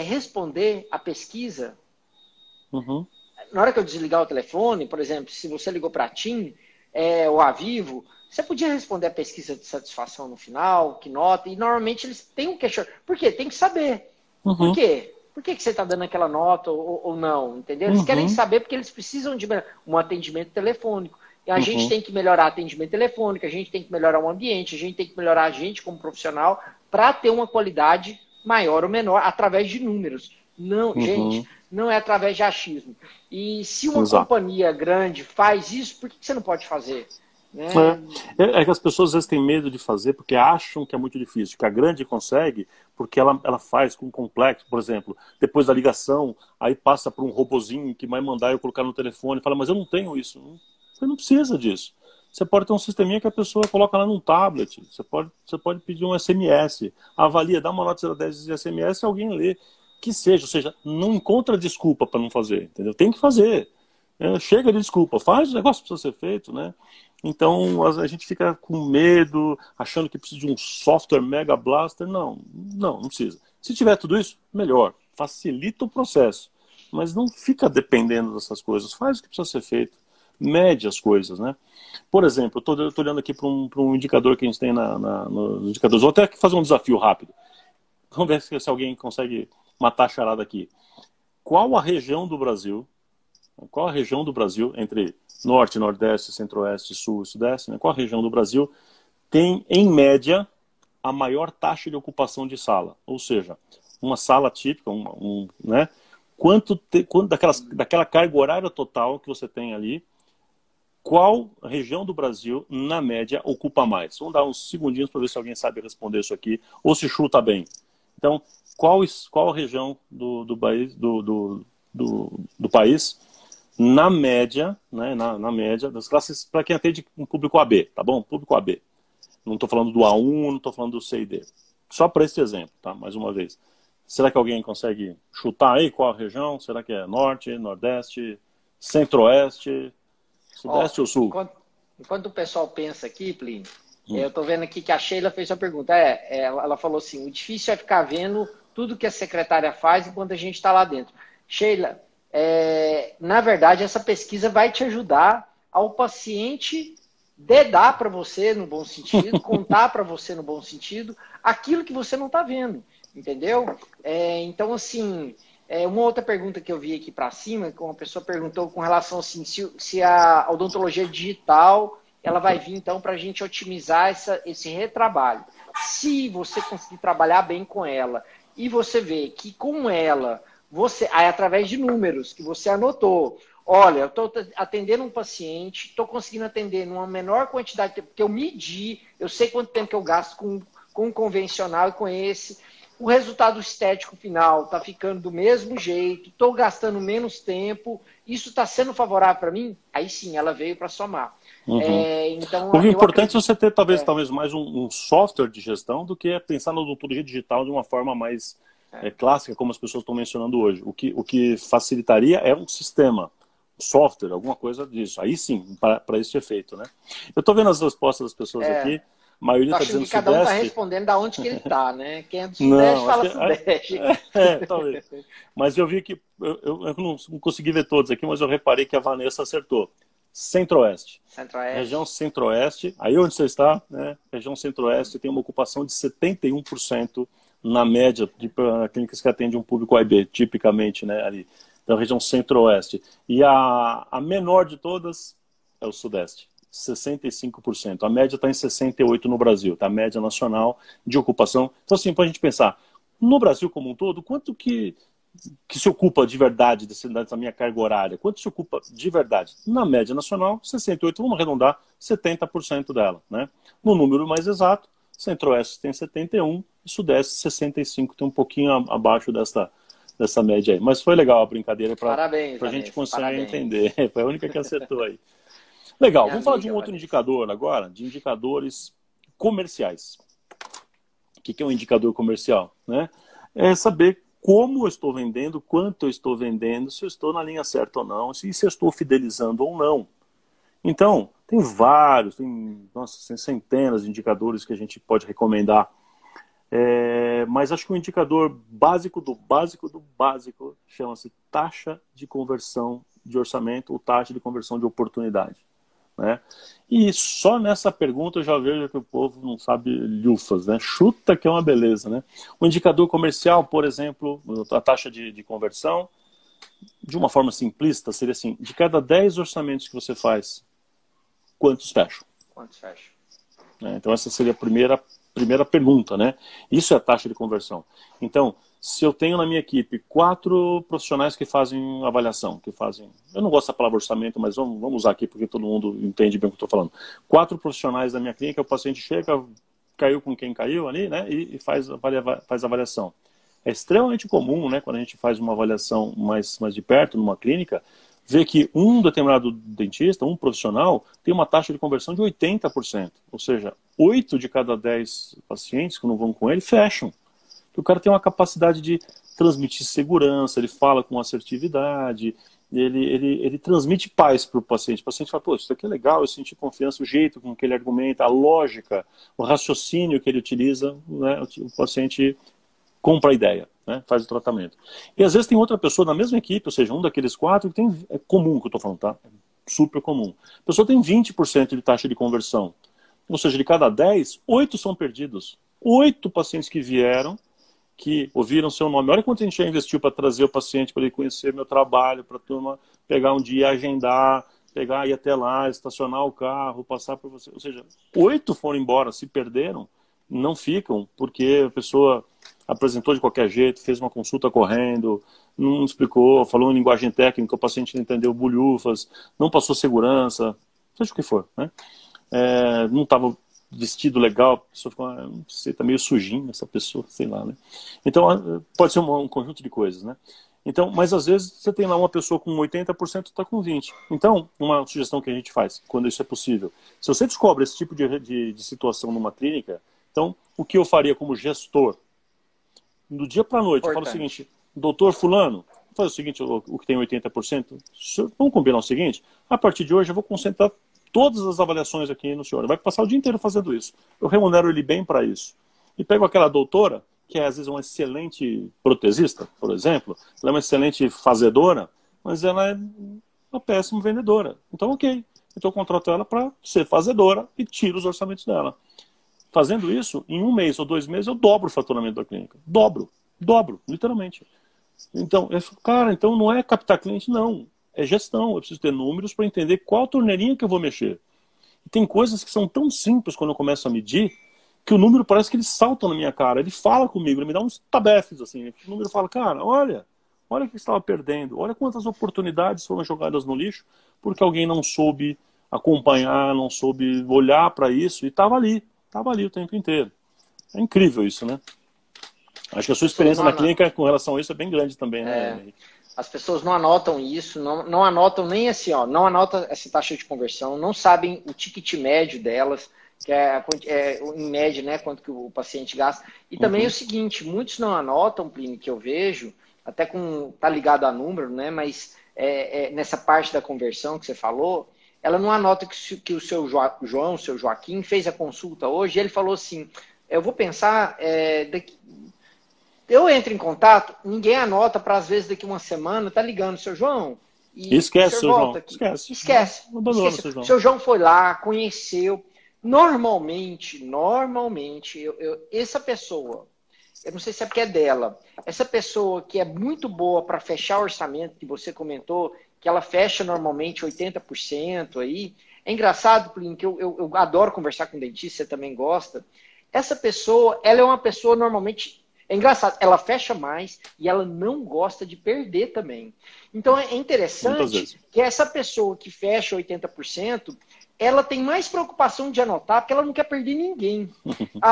responder a pesquisa? Na hora que eu desligar o telefone, por exemplo, se você ligou para a TIM ou a Vivo, você podia responder a pesquisa de satisfação no final, que nota, e normalmente eles têm um questionamento. Por quê? Tem que saber. Por quê? Por que você está dando aquela nota ou não? Entendeu? Eles querem saber porque eles precisam de um atendimento telefônico. E a gente tem que melhorar o atendimento telefônico, a gente tem que melhorar o ambiente, a gente tem que melhorar a gente como profissional para ter uma qualidade maior ou menor através de números. Não, gente, não é através de achismo. E se uma companhia grande faz isso, por que você não pode fazer? Né? É que as pessoas às vezes têm medo de fazer porque acham que é muito difícil, que a grande consegue porque ela faz com complexo, por exemplo, depois da ligação, aí passa por um robozinho que vai mandar eu colocar no telefone e fala, mas eu não tenho isso. Você não precisa disso. Você pode ter um sisteminha que a pessoa coloca lá num tablet, você pode pedir um SMS, avalia, dá uma nota 0 a 10 de SMS e alguém lê, que seja, ou seja, não encontra desculpa para não fazer, entendeu? Tem que fazer. Chega de desculpa, faz, o negócio precisa ser feito, né? Então a gente fica com medo, achando que precisa de um software mega blaster. Não precisa. Se tiver tudo isso, melhor. Facilita o processo. Mas não fica dependendo dessas coisas. Faz o que precisa ser feito. Mede as coisas, né? Por exemplo, eu estou olhando aqui para um indicador que a gente tem nos indicadores. Vou até fazer um desafio rápido. Vamos ver se alguém consegue matar a charada aqui. Qual a região do Brasil entre Norte, Nordeste, Centro-Oeste, Sul e Sudeste, né? Qual a região do Brasil tem, em média, a maior taxa de ocupação de sala? Ou seja, uma sala típica, né? Quanto daquela carga horária total que você tem ali, qual região do Brasil, na média, ocupa mais? Vamos dar uns segundinhos para ver se alguém sabe responder isso aqui, ou se chuta bem. Então, qual região do país, na média, né, na média das classes, para quem atende um público AB, tá bom? Público AB. Não estou falando do A1, não estou falando do C e D. Só para esse exemplo, tá? Mais uma vez. Será que alguém consegue chutar aí qual a região? Será que é Norte, Nordeste, Centro-Oeste, Sudeste ou Sul? Enquanto o pessoal pensa aqui, Plínio, eu estou vendo aqui que a Sheila fez uma pergunta. Ela falou assim, o difícil é ficar vendo tudo que a secretária faz enquanto a gente está lá dentro. Sheila, na verdade, essa pesquisa vai te ajudar ao paciente dedar para você no bom sentido, contar para você no bom sentido, aquilo que você não está vendo, entendeu? Então, assim, uma outra pergunta que eu vi aqui para cima, que uma pessoa perguntou com relação assim, se a odontologia digital ela vai vir, então, para a gente otimizar esse retrabalho. Se você conseguir trabalhar bem com ela e você vê que com ela, aí através de números que você anotou, olha, eu estou atendendo um paciente, estou conseguindo atender numa menor quantidade de tempo, porque eu medi, eu sei quanto tempo que eu gasto com um convencional e com esse. O resultado estético final está ficando do mesmo jeito, estou gastando menos tempo, isso está sendo favorável para mim? Aí sim, ela veio para somar. Uhum. Então, o importante é você ter talvez mais um software de gestão do que pensar na odontologia digital de uma forma mais clássica, como as pessoas estão mencionando hoje. O que facilitaria é um sistema, software, alguma coisa disso. Aí sim, para esse efeito, né? Eu estou vendo as respostas das pessoas aqui. A maioria está dizendo que cada um está respondendo da onde que ele está, né? Quem é do Sudeste não, fala Sudeste. Talvez. Mas eu vi que, eu não consegui ver todos aqui, mas eu reparei que a Vanessa acertou. Centro-Oeste. Região Centro-Oeste, aí onde você está, né? Região Centro-Oeste tem uma ocupação de 71% na média de clínicas que atendem um público AIB, tipicamente, né? Ali. Então, região Centro-Oeste. E a menor de todas é o Sudeste. 65%. A média está em 68% no Brasil, tá? A média nacional de ocupação. Então, assim, para a gente pensar, no Brasil como um todo, quanto que se ocupa de verdade dessa minha carga horária? Quanto se ocupa de verdade? Na média nacional, 68%, vamos arredondar, 70% dela, né? No número mais exato, Centro-Oeste tem 71%, e Sudeste 65%, tem um pouquinho abaixo dessa média aí. Mas foi legal a brincadeira para a gente conseguir entender. Foi a única que acertou aí. Legal, vamos falar de um outro indicador agora, de indicadores comerciais. O que é um indicador comercial? Né? É saber como eu estou vendendo, quanto eu estou vendendo, se eu estou na linha certa ou não, se eu estou fidelizando ou não. Então, tem vários, tem centenas de indicadores que a gente pode recomendar. Mas acho que o indicador básico do básico chama-se taxa de conversão de orçamento ou taxa de conversão de oportunidade. Né? E só nessa pergunta eu já vejo que o povo não sabe lhufas, né? Chuta que é uma beleza, né? O indicador comercial, por exemplo, a taxa de conversão, de uma forma simplista, seria assim, de cada 10 orçamentos que você faz, quantos fecham? Então essa seria a primeira pergunta, né? Isso é a taxa de conversão. Então, se eu tenho na minha equipe 4 profissionais que fazem avaliação, eu não gosto da palavra orçamento, mas vamos usar aqui porque todo mundo entende bem o que eu estou falando. 4 profissionais da minha clínica, o paciente chega, caiu com quem caiu ali, né? E faz avaliação. É extremamente comum, né? Quando a gente faz uma avaliação mais de perto, numa clínica, ver que um determinado dentista, um profissional, tem uma taxa de conversão de 80%. Ou seja, 8 de cada 10 pacientes que não vão com ele fecham. Que o cara tem uma capacidade de transmitir segurança, ele fala com assertividade, ele transmite paz para o paciente. O paciente fala, pô, isso aqui é legal, eu senti confiança, o jeito com que ele argumenta, a lógica, o raciocínio que ele utiliza, né, o paciente compra a ideia, né, faz o tratamento. E às vezes tem outra pessoa na mesma equipe, ou seja, um daqueles 4, que é comum que eu estou falando, tá? É super comum. A pessoa tem 20% de taxa de conversão. Ou seja, de cada 10, 8 são perdidos. 8 pacientes que vieram, que ouviram seu nome. Olha quanto a gente já investiu para trazer o paciente, para ele conhecer meu trabalho, para a turma pegar um dia, agendar, ir até lá, estacionar o carro, passar por você. Ou seja, 8 foram embora, se perderam, não ficam, porque a pessoa apresentou de qualquer jeito, fez uma consulta correndo, não explicou, falou em linguagem técnica, o paciente não entendeu bulhufas, não passou segurança, seja o que for, né? Não estava vestido legal, a pessoa ficou, não sei, tá meio sujinho essa pessoa, sei lá, né? Então, pode ser um conjunto de coisas, né? Então, mas às vezes você tem lá uma pessoa com 80% está com 20%. Então, uma sugestão que a gente faz, quando isso é possível, se você descobre esse tipo de situação numa clínica, então, o que eu faria como gestor? Do dia para a noite, eu falo o seguinte, doutor fulano, faz o seguinte, o que tem 80%, vamos combinar o seguinte, a partir de hoje eu vou concentrar todas as avaliações aqui no senhor. Vai passar o dia inteiro fazendo isso. Eu remunero ele bem para isso. E pego aquela doutora, que é às vezes uma excelente protesista, por exemplo, ela é uma excelente fazedora, mas ela é uma péssima vendedora. Então, ok. então eu contrato ela para ser fazedora e tiro os orçamentos dela. Fazendo isso, em 1 mês ou 2 meses, eu dobro o faturamento da clínica. Dobro, literalmente. Então, eu falo, cara, então não é captar cliente, não. É gestão. Eu preciso ter números para entender qual torneirinha que eu vou mexer. E tem coisas que são tão simples quando eu começo a medir, que o número parece que ele salta na minha cara. Ele fala comigo, ele me dá uns tabefes, assim. O número fala, cara, olha o que você estava perdendo. Olha quantas oportunidades foram jogadas no lixo porque alguém não soube acompanhar, não soube olhar para isso e estava ali o tempo inteiro. É incrível isso, né? Acho que a sua experiência na clínica com relação a isso é bem grande também, né, Henrique? As pessoas não anotam isso, não anotam nem assim, ó, não anotam essa taxa de conversão, não sabem o ticket médio delas, que em média, né, quanto que o paciente gasta. E também é o seguinte, muitos não anotam, Plínio, que eu vejo, até tá ligado a número, né, mas nessa parte da conversão que você falou, ela não anota que o seu João, o seu Joaquim, fez a consulta hoje, e ele falou assim, eu vou pensar, eu entro em contato, ninguém anota para às vezes daqui uma semana, tá ligando, seu João, e esquece, seu João, esquece. Seu Seu João foi lá, conheceu. Normalmente, essa pessoa, eu não sei se é porque é dela, essa pessoa que é muito boa para fechar o orçamento, que você comentou, que ela fecha normalmente 80% aí. É engraçado, Plínio, que eu adoro conversar com dentista, você também gosta. Essa pessoa, ela é uma pessoa normalmente... É engraçado, ela fecha mais e ela não gosta de perder também. Então é interessante que essa pessoa que fecha 80%, ela tem mais preocupação de anotar, porque ela não quer perder ninguém.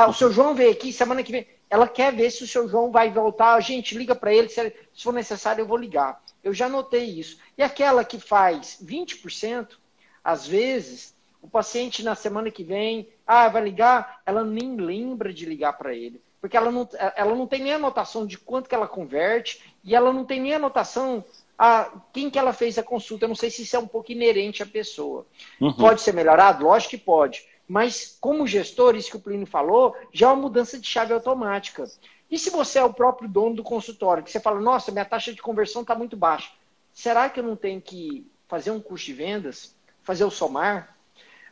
O seu João veio aqui, semana que vem, ela quer ver se o seu João vai voltar. Gente, liga para ele, se for necessário eu vou ligar. Eu já notei isso. E aquela que faz 20%, às vezes, o paciente na semana que vem, vai ligar, ela nem lembra de ligar para ele. Porque ela não tem nem anotação de quanto que ela converte e ela não tem nem anotação quem que ela fez a consulta. Eu não sei se isso é um pouco inerente à pessoa. Pode ser melhorado? Lógico que pode. Mas, como gestor, isso que o Plínio falou, já é uma mudança de chave automática. E se você é o próprio dono do consultório, que você fala, nossa, minha taxa de conversão está muito baixa. Será que eu não tenho que fazer um curso de vendas? Fazer o SOMAR?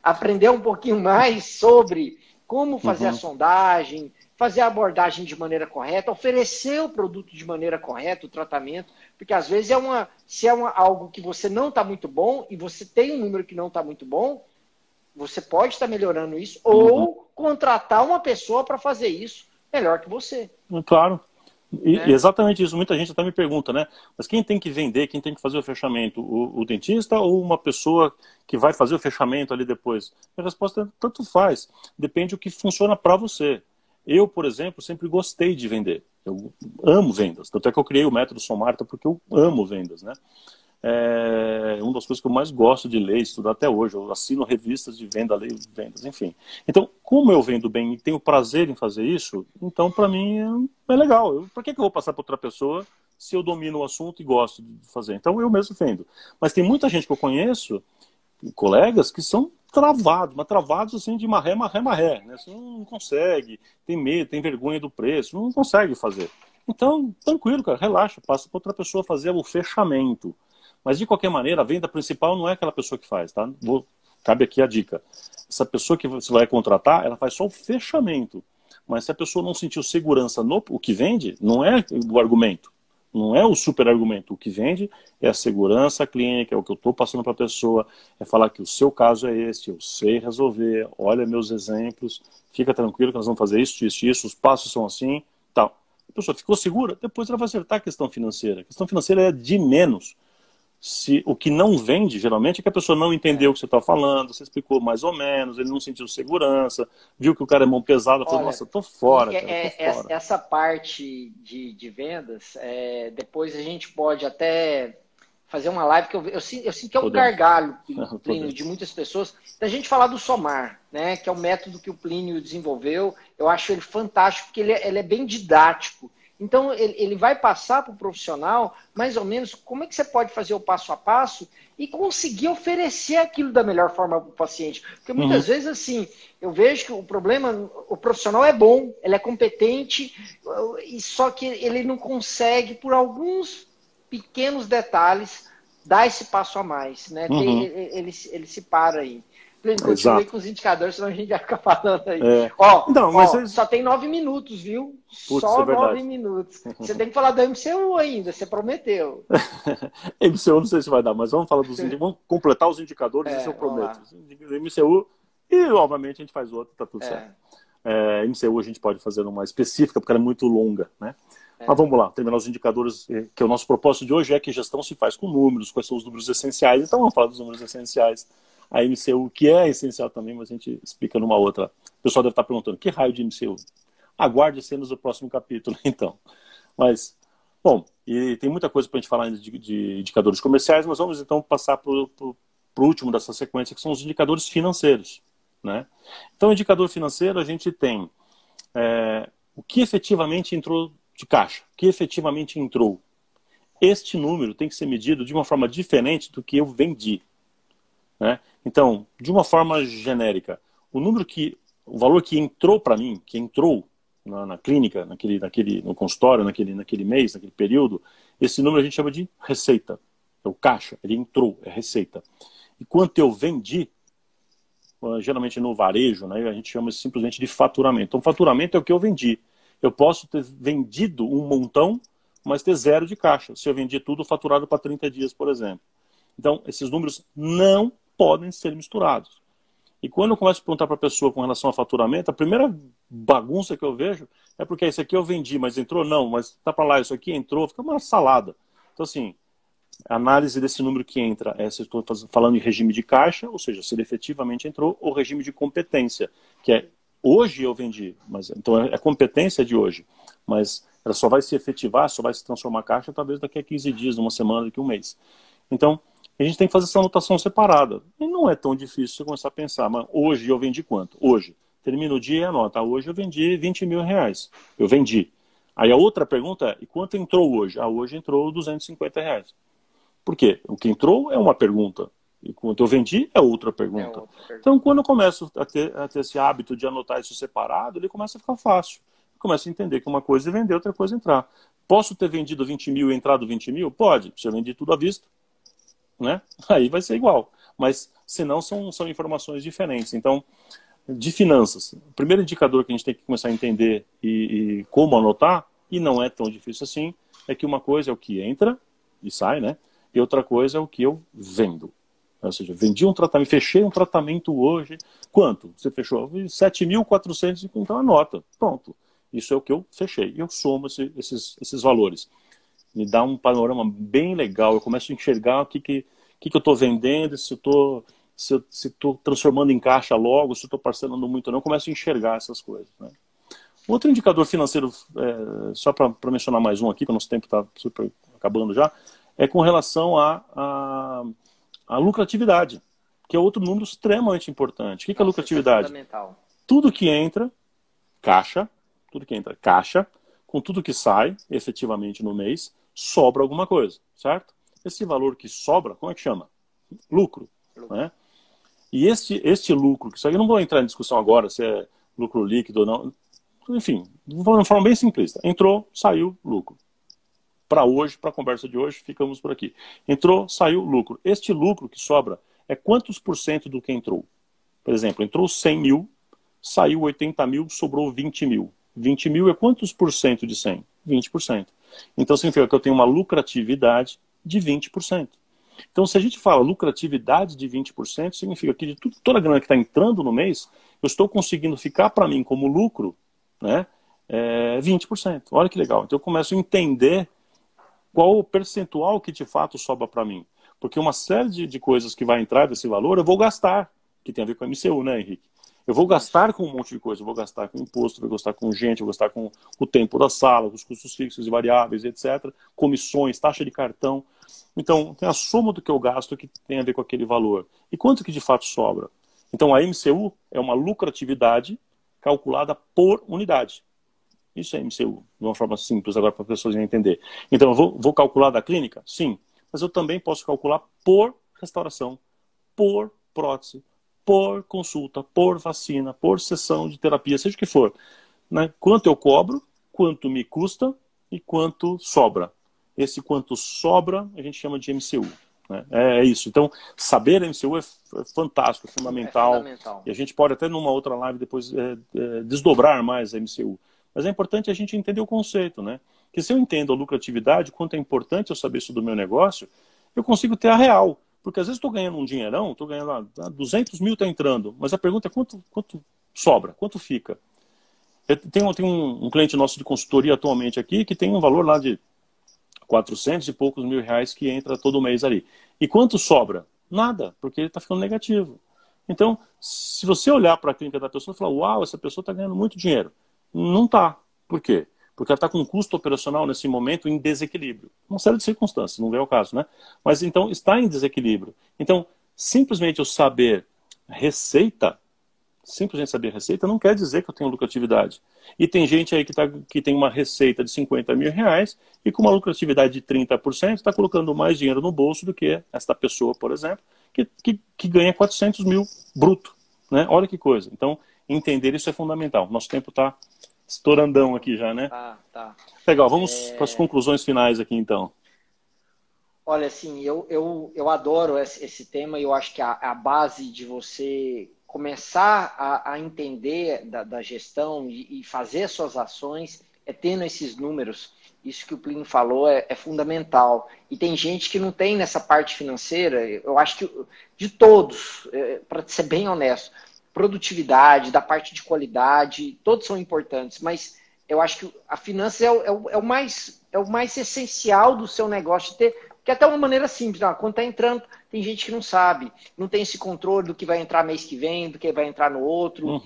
Aprender um pouquinho mais sobre como fazer a sondagem, fazer a abordagem de maneira correta, oferecer o produto de maneira correta, o tratamento, porque às vezes se é algo que você não está muito bom e você tem um número que não está muito bom, você pode estar melhorando isso ou contratar uma pessoa para fazer isso melhor que você. Claro. E exatamente isso. Muita gente até me pergunta, né? Mas quem tem que vender, quem tem que fazer o fechamento? O dentista ou uma pessoa que vai fazer o fechamento ali depois? A resposta é tanto faz. Depende do que funciona para você. Eu, por exemplo, sempre gostei de vender. Eu amo vendas. Tanto é que eu criei o método Somarta porque eu amo vendas, né? É uma das coisas que eu mais gosto de ler, estudar até hoje. Eu assino revistas de venda, leio vendas, enfim. Então, como eu vendo bem e tenho prazer em fazer isso, então para mim é legal. Por que eu vou passar para outra pessoa se eu domino o assunto e gosto de fazer? Então eu mesmo vendo. Mas tem muita gente que eu conheço, colegas, que são travados, mas travados assim de marré, né? Você não consegue, tem medo, tem vergonha do preço, não consegue fazer. Então, tranquilo, cara, relaxa, passa para outra pessoa fazer o fechamento. Mas, de qualquer maneira, a venda principal não é aquela pessoa que faz, tá? Cabe aqui a dica. Essa pessoa que você vai contratar, ela faz só o fechamento. Mas se a pessoa não sentiu segurança no o que vende, não é o argumento. Não é o super argumento. O que vende é a segurança clínica, é o que eu estou passando para a pessoa, é falar que o seu caso é este, eu sei resolver, olha meus exemplos, fica tranquilo que nós vamos fazer isso, os passos são assim, tal. A pessoa ficou segura, depois ela vai acertar a questão financeira. A questão financeira é de menos. Se o que não vende, geralmente, é que a pessoa não entendeu o que você está falando, você explicou mais ou menos, ele não sentiu segurança, viu que o cara é mão pesada, falou, nossa, tô fora. Cara, tô fora. Essa parte de vendas, depois a gente pode até fazer uma live, que eu sinto que é um gargalo, Plínio, de muitas pessoas, da gente falar do SOMAR, né, que é o método que o Plínio desenvolveu. Eu acho ele fantástico, porque ele é bem didático. Então, ele vai passar para o profissional, mais ou menos, como é que você pode fazer o passo a passo e conseguir oferecer aquilo da melhor forma para o paciente. Porque muitas vezes, assim, eu vejo que o profissional é bom, ele é competente, só que ele não consegue, por alguns pequenos detalhes, dar esse passo a mais, né? Uhum. Ele se para aí. Continue Exato. com os indicadores, senão a gente vai ficar falando aí. É. Ó, Então, mas só tem 9 minutos, viu? Putz, Só é 9 verdade. minutos. Você tem que falar do MCU ainda, você prometeu. MCU não sei se vai dar, mas vamos falar vamos completar os indicadores, isso eu Vamos prometo. lá. MCU, e obviamente a gente faz outra, tá tudo certo. MCU a gente pode fazer uma específica, porque ela é muito longa, né? Mas vamos lá, terminar os indicadores, que o nosso propósito de hoje é que gestão se faz com números, quais são os números essenciais. Então vamos falar dos números essenciais. A MCU, que é essencial também, mas a gente explica numa outra. O pessoal deve estar perguntando, que raio de MCU? Aguarde cenas do próximo capítulo, então. Mas, bom, e tem muita coisa para a gente falar ainda de indicadores comerciais, mas vamos então passar para o último dessa sequência, que são os indicadores financeiros, né? Então, indicador financeiro, a gente tem o que efetivamente entrou de caixa, o que efetivamente entrou. Este número tem que ser medido de uma forma diferente do que eu vendi, né? Então, de uma forma genérica, o valor que entrou para mim, que entrou na clínica, no consultório, naquele mês, naquele período, esse número a gente chama de receita. É o caixa, ele entrou, é receita. E quanto eu vendi, geralmente no varejo, né, a gente chama simplesmente de faturamento. Então, faturamento é o que eu vendi. Eu posso ter vendido um montão, mas ter zero de caixa. Se eu vendi tudo faturado para 30 dias, por exemplo. Então, esses números não podem ser misturados. E quando eu começo a perguntar para a pessoa com relação ao faturamento, a primeira bagunça que eu vejo é porque esse aqui eu vendi, mas entrou? Não, mas tá para lá, isso aqui entrou, fica uma salada. Então, assim, a análise desse número que entra é se eu estou falando em regime de caixa, ou seja, se ele efetivamente entrou, ou regime de competência, que é hoje eu vendi, mas então é competência de hoje, mas ela só vai se efetivar, só vai se transformar caixa talvez daqui a 15 dias, uma semana, daqui a um mês. Então, a gente tem que fazer essa anotação separada. E não é tão difícil você começar a pensar, mas hoje eu vendi quanto? Hoje. Termina o dia e anota. Hoje eu vendi 20 mil reais. Eu vendi. Aí a outra pergunta é, e quanto entrou hoje? Hoje entrou 250 reais. Por quê? O que entrou é uma pergunta. E quanto eu vendi é outra pergunta. Então, quando eu começo a ter esse hábito de anotar isso separado, ele começa a ficar fácil. Eu começo a entender que uma coisa é vender, outra coisa é entrar. Posso ter vendido 20 mil e entrado 20 mil? Pode. Se eu vendi tudo à vista, né? Aí vai ser igual. Mas, senão, são informações diferentes. Então, de finanças, o primeiro indicador que a gente tem que começar a entender e como anotar, e não é tão difícil assim, é que uma coisa é o que entra e sai, né? E outra coisa é o que eu vendo. Ou seja, vendi um tratamento, fechei um tratamento hoje. Quanto? Você fechou? 7.400, então anota. Pronto. Isso é o que eu fechei. E eu somo esses valores. Me dá um panorama bem legal. Eu começo a enxergar o que eu estou vendendo, se estou transformando em caixa logo, se estou parcelando muito ou não. Eu começo a enxergar essas coisas, né? Outro indicador financeiro, só para mencionar mais um aqui, que o nosso tempo está super acabando já, é com relação à lucratividade, que é outro número extremamente importante. O que é lucratividade? É fundamental. Tudo que entra, caixa, com tudo que sai, efetivamente no mês, sobra alguma coisa, certo? Esse valor que sobra, como é que chama? Lucro. Né? E este lucro, que isso aí eu não vou entrar em discussão agora se é lucro líquido ou não, enfim, de uma forma bem simplista. Entrou, saiu, lucro. Para hoje, para a conversa de hoje, ficamos por aqui. Entrou, saiu, lucro. Este lucro que sobra é quantos por cento do que entrou? Por exemplo, entrou 100 mil, saiu 80 mil, sobrou 20 mil. 20 mil é quantos por cento de 100? 20%. Então, significa que eu tenho uma lucratividade de 20%. Então, se a gente fala lucratividade de 20%, significa que de toda a grana que está entrando no mês, eu estou conseguindo ficar para mim como lucro, né, 20%. Olha que legal. Então, eu começo a entender qual o percentual que de fato sobra para mim. Porque uma série de coisas que vai entrar desse valor, eu vou gastar, que tem a ver com a MCU, né, Henrique? Eu vou gastar com um monte de coisa, eu vou gastar com imposto, vou gastar com gente, vou gastar com o tempo da sala, os custos fixos e variáveis, etc. Comissões, taxa de cartão. Então, tem a soma do que eu gasto que tem a ver com aquele valor. E quanto que de fato sobra? Então, a MCU é uma lucratividade calculada por unidade. Isso é MCU, de uma forma simples agora para as pessoas entender. Então, eu vou calcular da clínica? Sim. Mas eu também posso calcular por restauração, por prótese, por consulta, por vacina, por sessão de terapia, seja o que for. Né? Quanto eu cobro, quanto me custa e quanto sobra. Esse quanto sobra a gente chama de MCU. Né? É isso. Então, saber MCU é fantástico, é fundamental. É fundamental. E a gente pode até numa outra live depois desdobrar mais a MCU. Mas é importante a gente entender o conceito, né? Que se eu entendo a lucratividade, quanto é importante eu saber isso do meu negócio, eu consigo ter a real. Porque às vezes estou ganhando um dinheirão, estou ganhando 200 mil, está entrando. Mas a pergunta é quanto sobra, quanto fica? Tem um cliente nosso de consultoria atualmente aqui que tem um valor lá de 400 e poucos mil reais que entra todo mês ali. E quanto sobra? Nada, porque ele está ficando negativo. Então, se você olhar para a clínica da pessoa e falar, uau, essa pessoa está ganhando muito dinheiro. Não está. Por quê? Porque ela está com um custo operacional nesse momento em desequilíbrio. Uma série de circunstâncias, não é o caso, né? Mas então está em desequilíbrio. Então, simplesmente eu saber receita, não quer dizer que eu tenho lucratividade. E tem gente aí que tem uma receita de 50 mil reais e com uma lucratividade de 30% está colocando mais dinheiro no bolso do que esta pessoa, por exemplo, que ganha 400 mil bruto. Né? Olha que coisa. Então, entender isso é fundamental. Nosso tempo está estourandão aqui já, né? Tá. Legal, vamos para as conclusões finais aqui, então. Olha, assim, eu adoro esse tema e eu acho que a base de você começar a entender da gestão e fazer as suas ações é tendo esses números. Isso que o Plínio falou é fundamental. E tem gente que não tem nessa parte financeira, eu acho que de todos, para ser bem honesto, produtividade, da parte de qualidade, todos são importantes, mas eu acho que a finança é o mais essencial do seu negócio de ter, que é até uma maneira simples, quando está entrando, tem gente que não sabe, não tem esse controle do que vai entrar mês que vem, do que vai entrar no outro,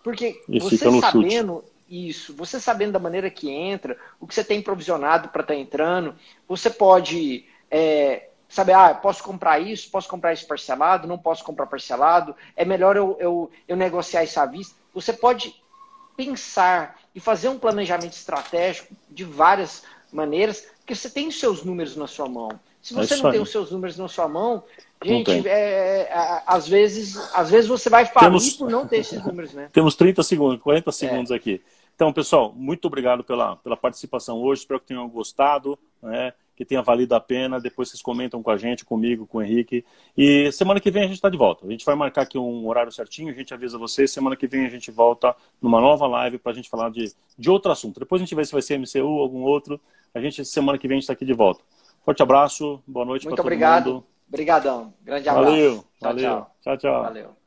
porque e você sabendo isso, você sabendo da maneira que entra, o que você tem provisionado para estar entrando, você pode saber, posso comprar isso parcelado, não posso comprar parcelado, é melhor eu negociar isso à vista. Você pode pensar e fazer um planejamento estratégico de várias maneiras, porque você tem os seus números na sua mão. Se você não tem os seus números na sua mão, gente, às vezes você vai falir por não ter esses números, né? Temos 30 segundos, 40 segundos aqui. Então, pessoal, muito obrigado pela participação hoje. Espero que tenham gostado, né? Que tenha valido a pena. Depois vocês comentam com a gente, comigo, com o Henrique. E semana que vem a gente está de volta. A gente vai marcar aqui um horário certinho, a gente avisa vocês. Semana que vem a gente volta numa nova live para a gente falar de outro assunto. Depois a gente vê se vai ser MCU ou algum outro. Semana que vem a gente está aqui de volta. Forte abraço, boa noite para todo mundo. Muito obrigado. Obrigadão. Grande abraço. Valeu. Tchau. Valeu.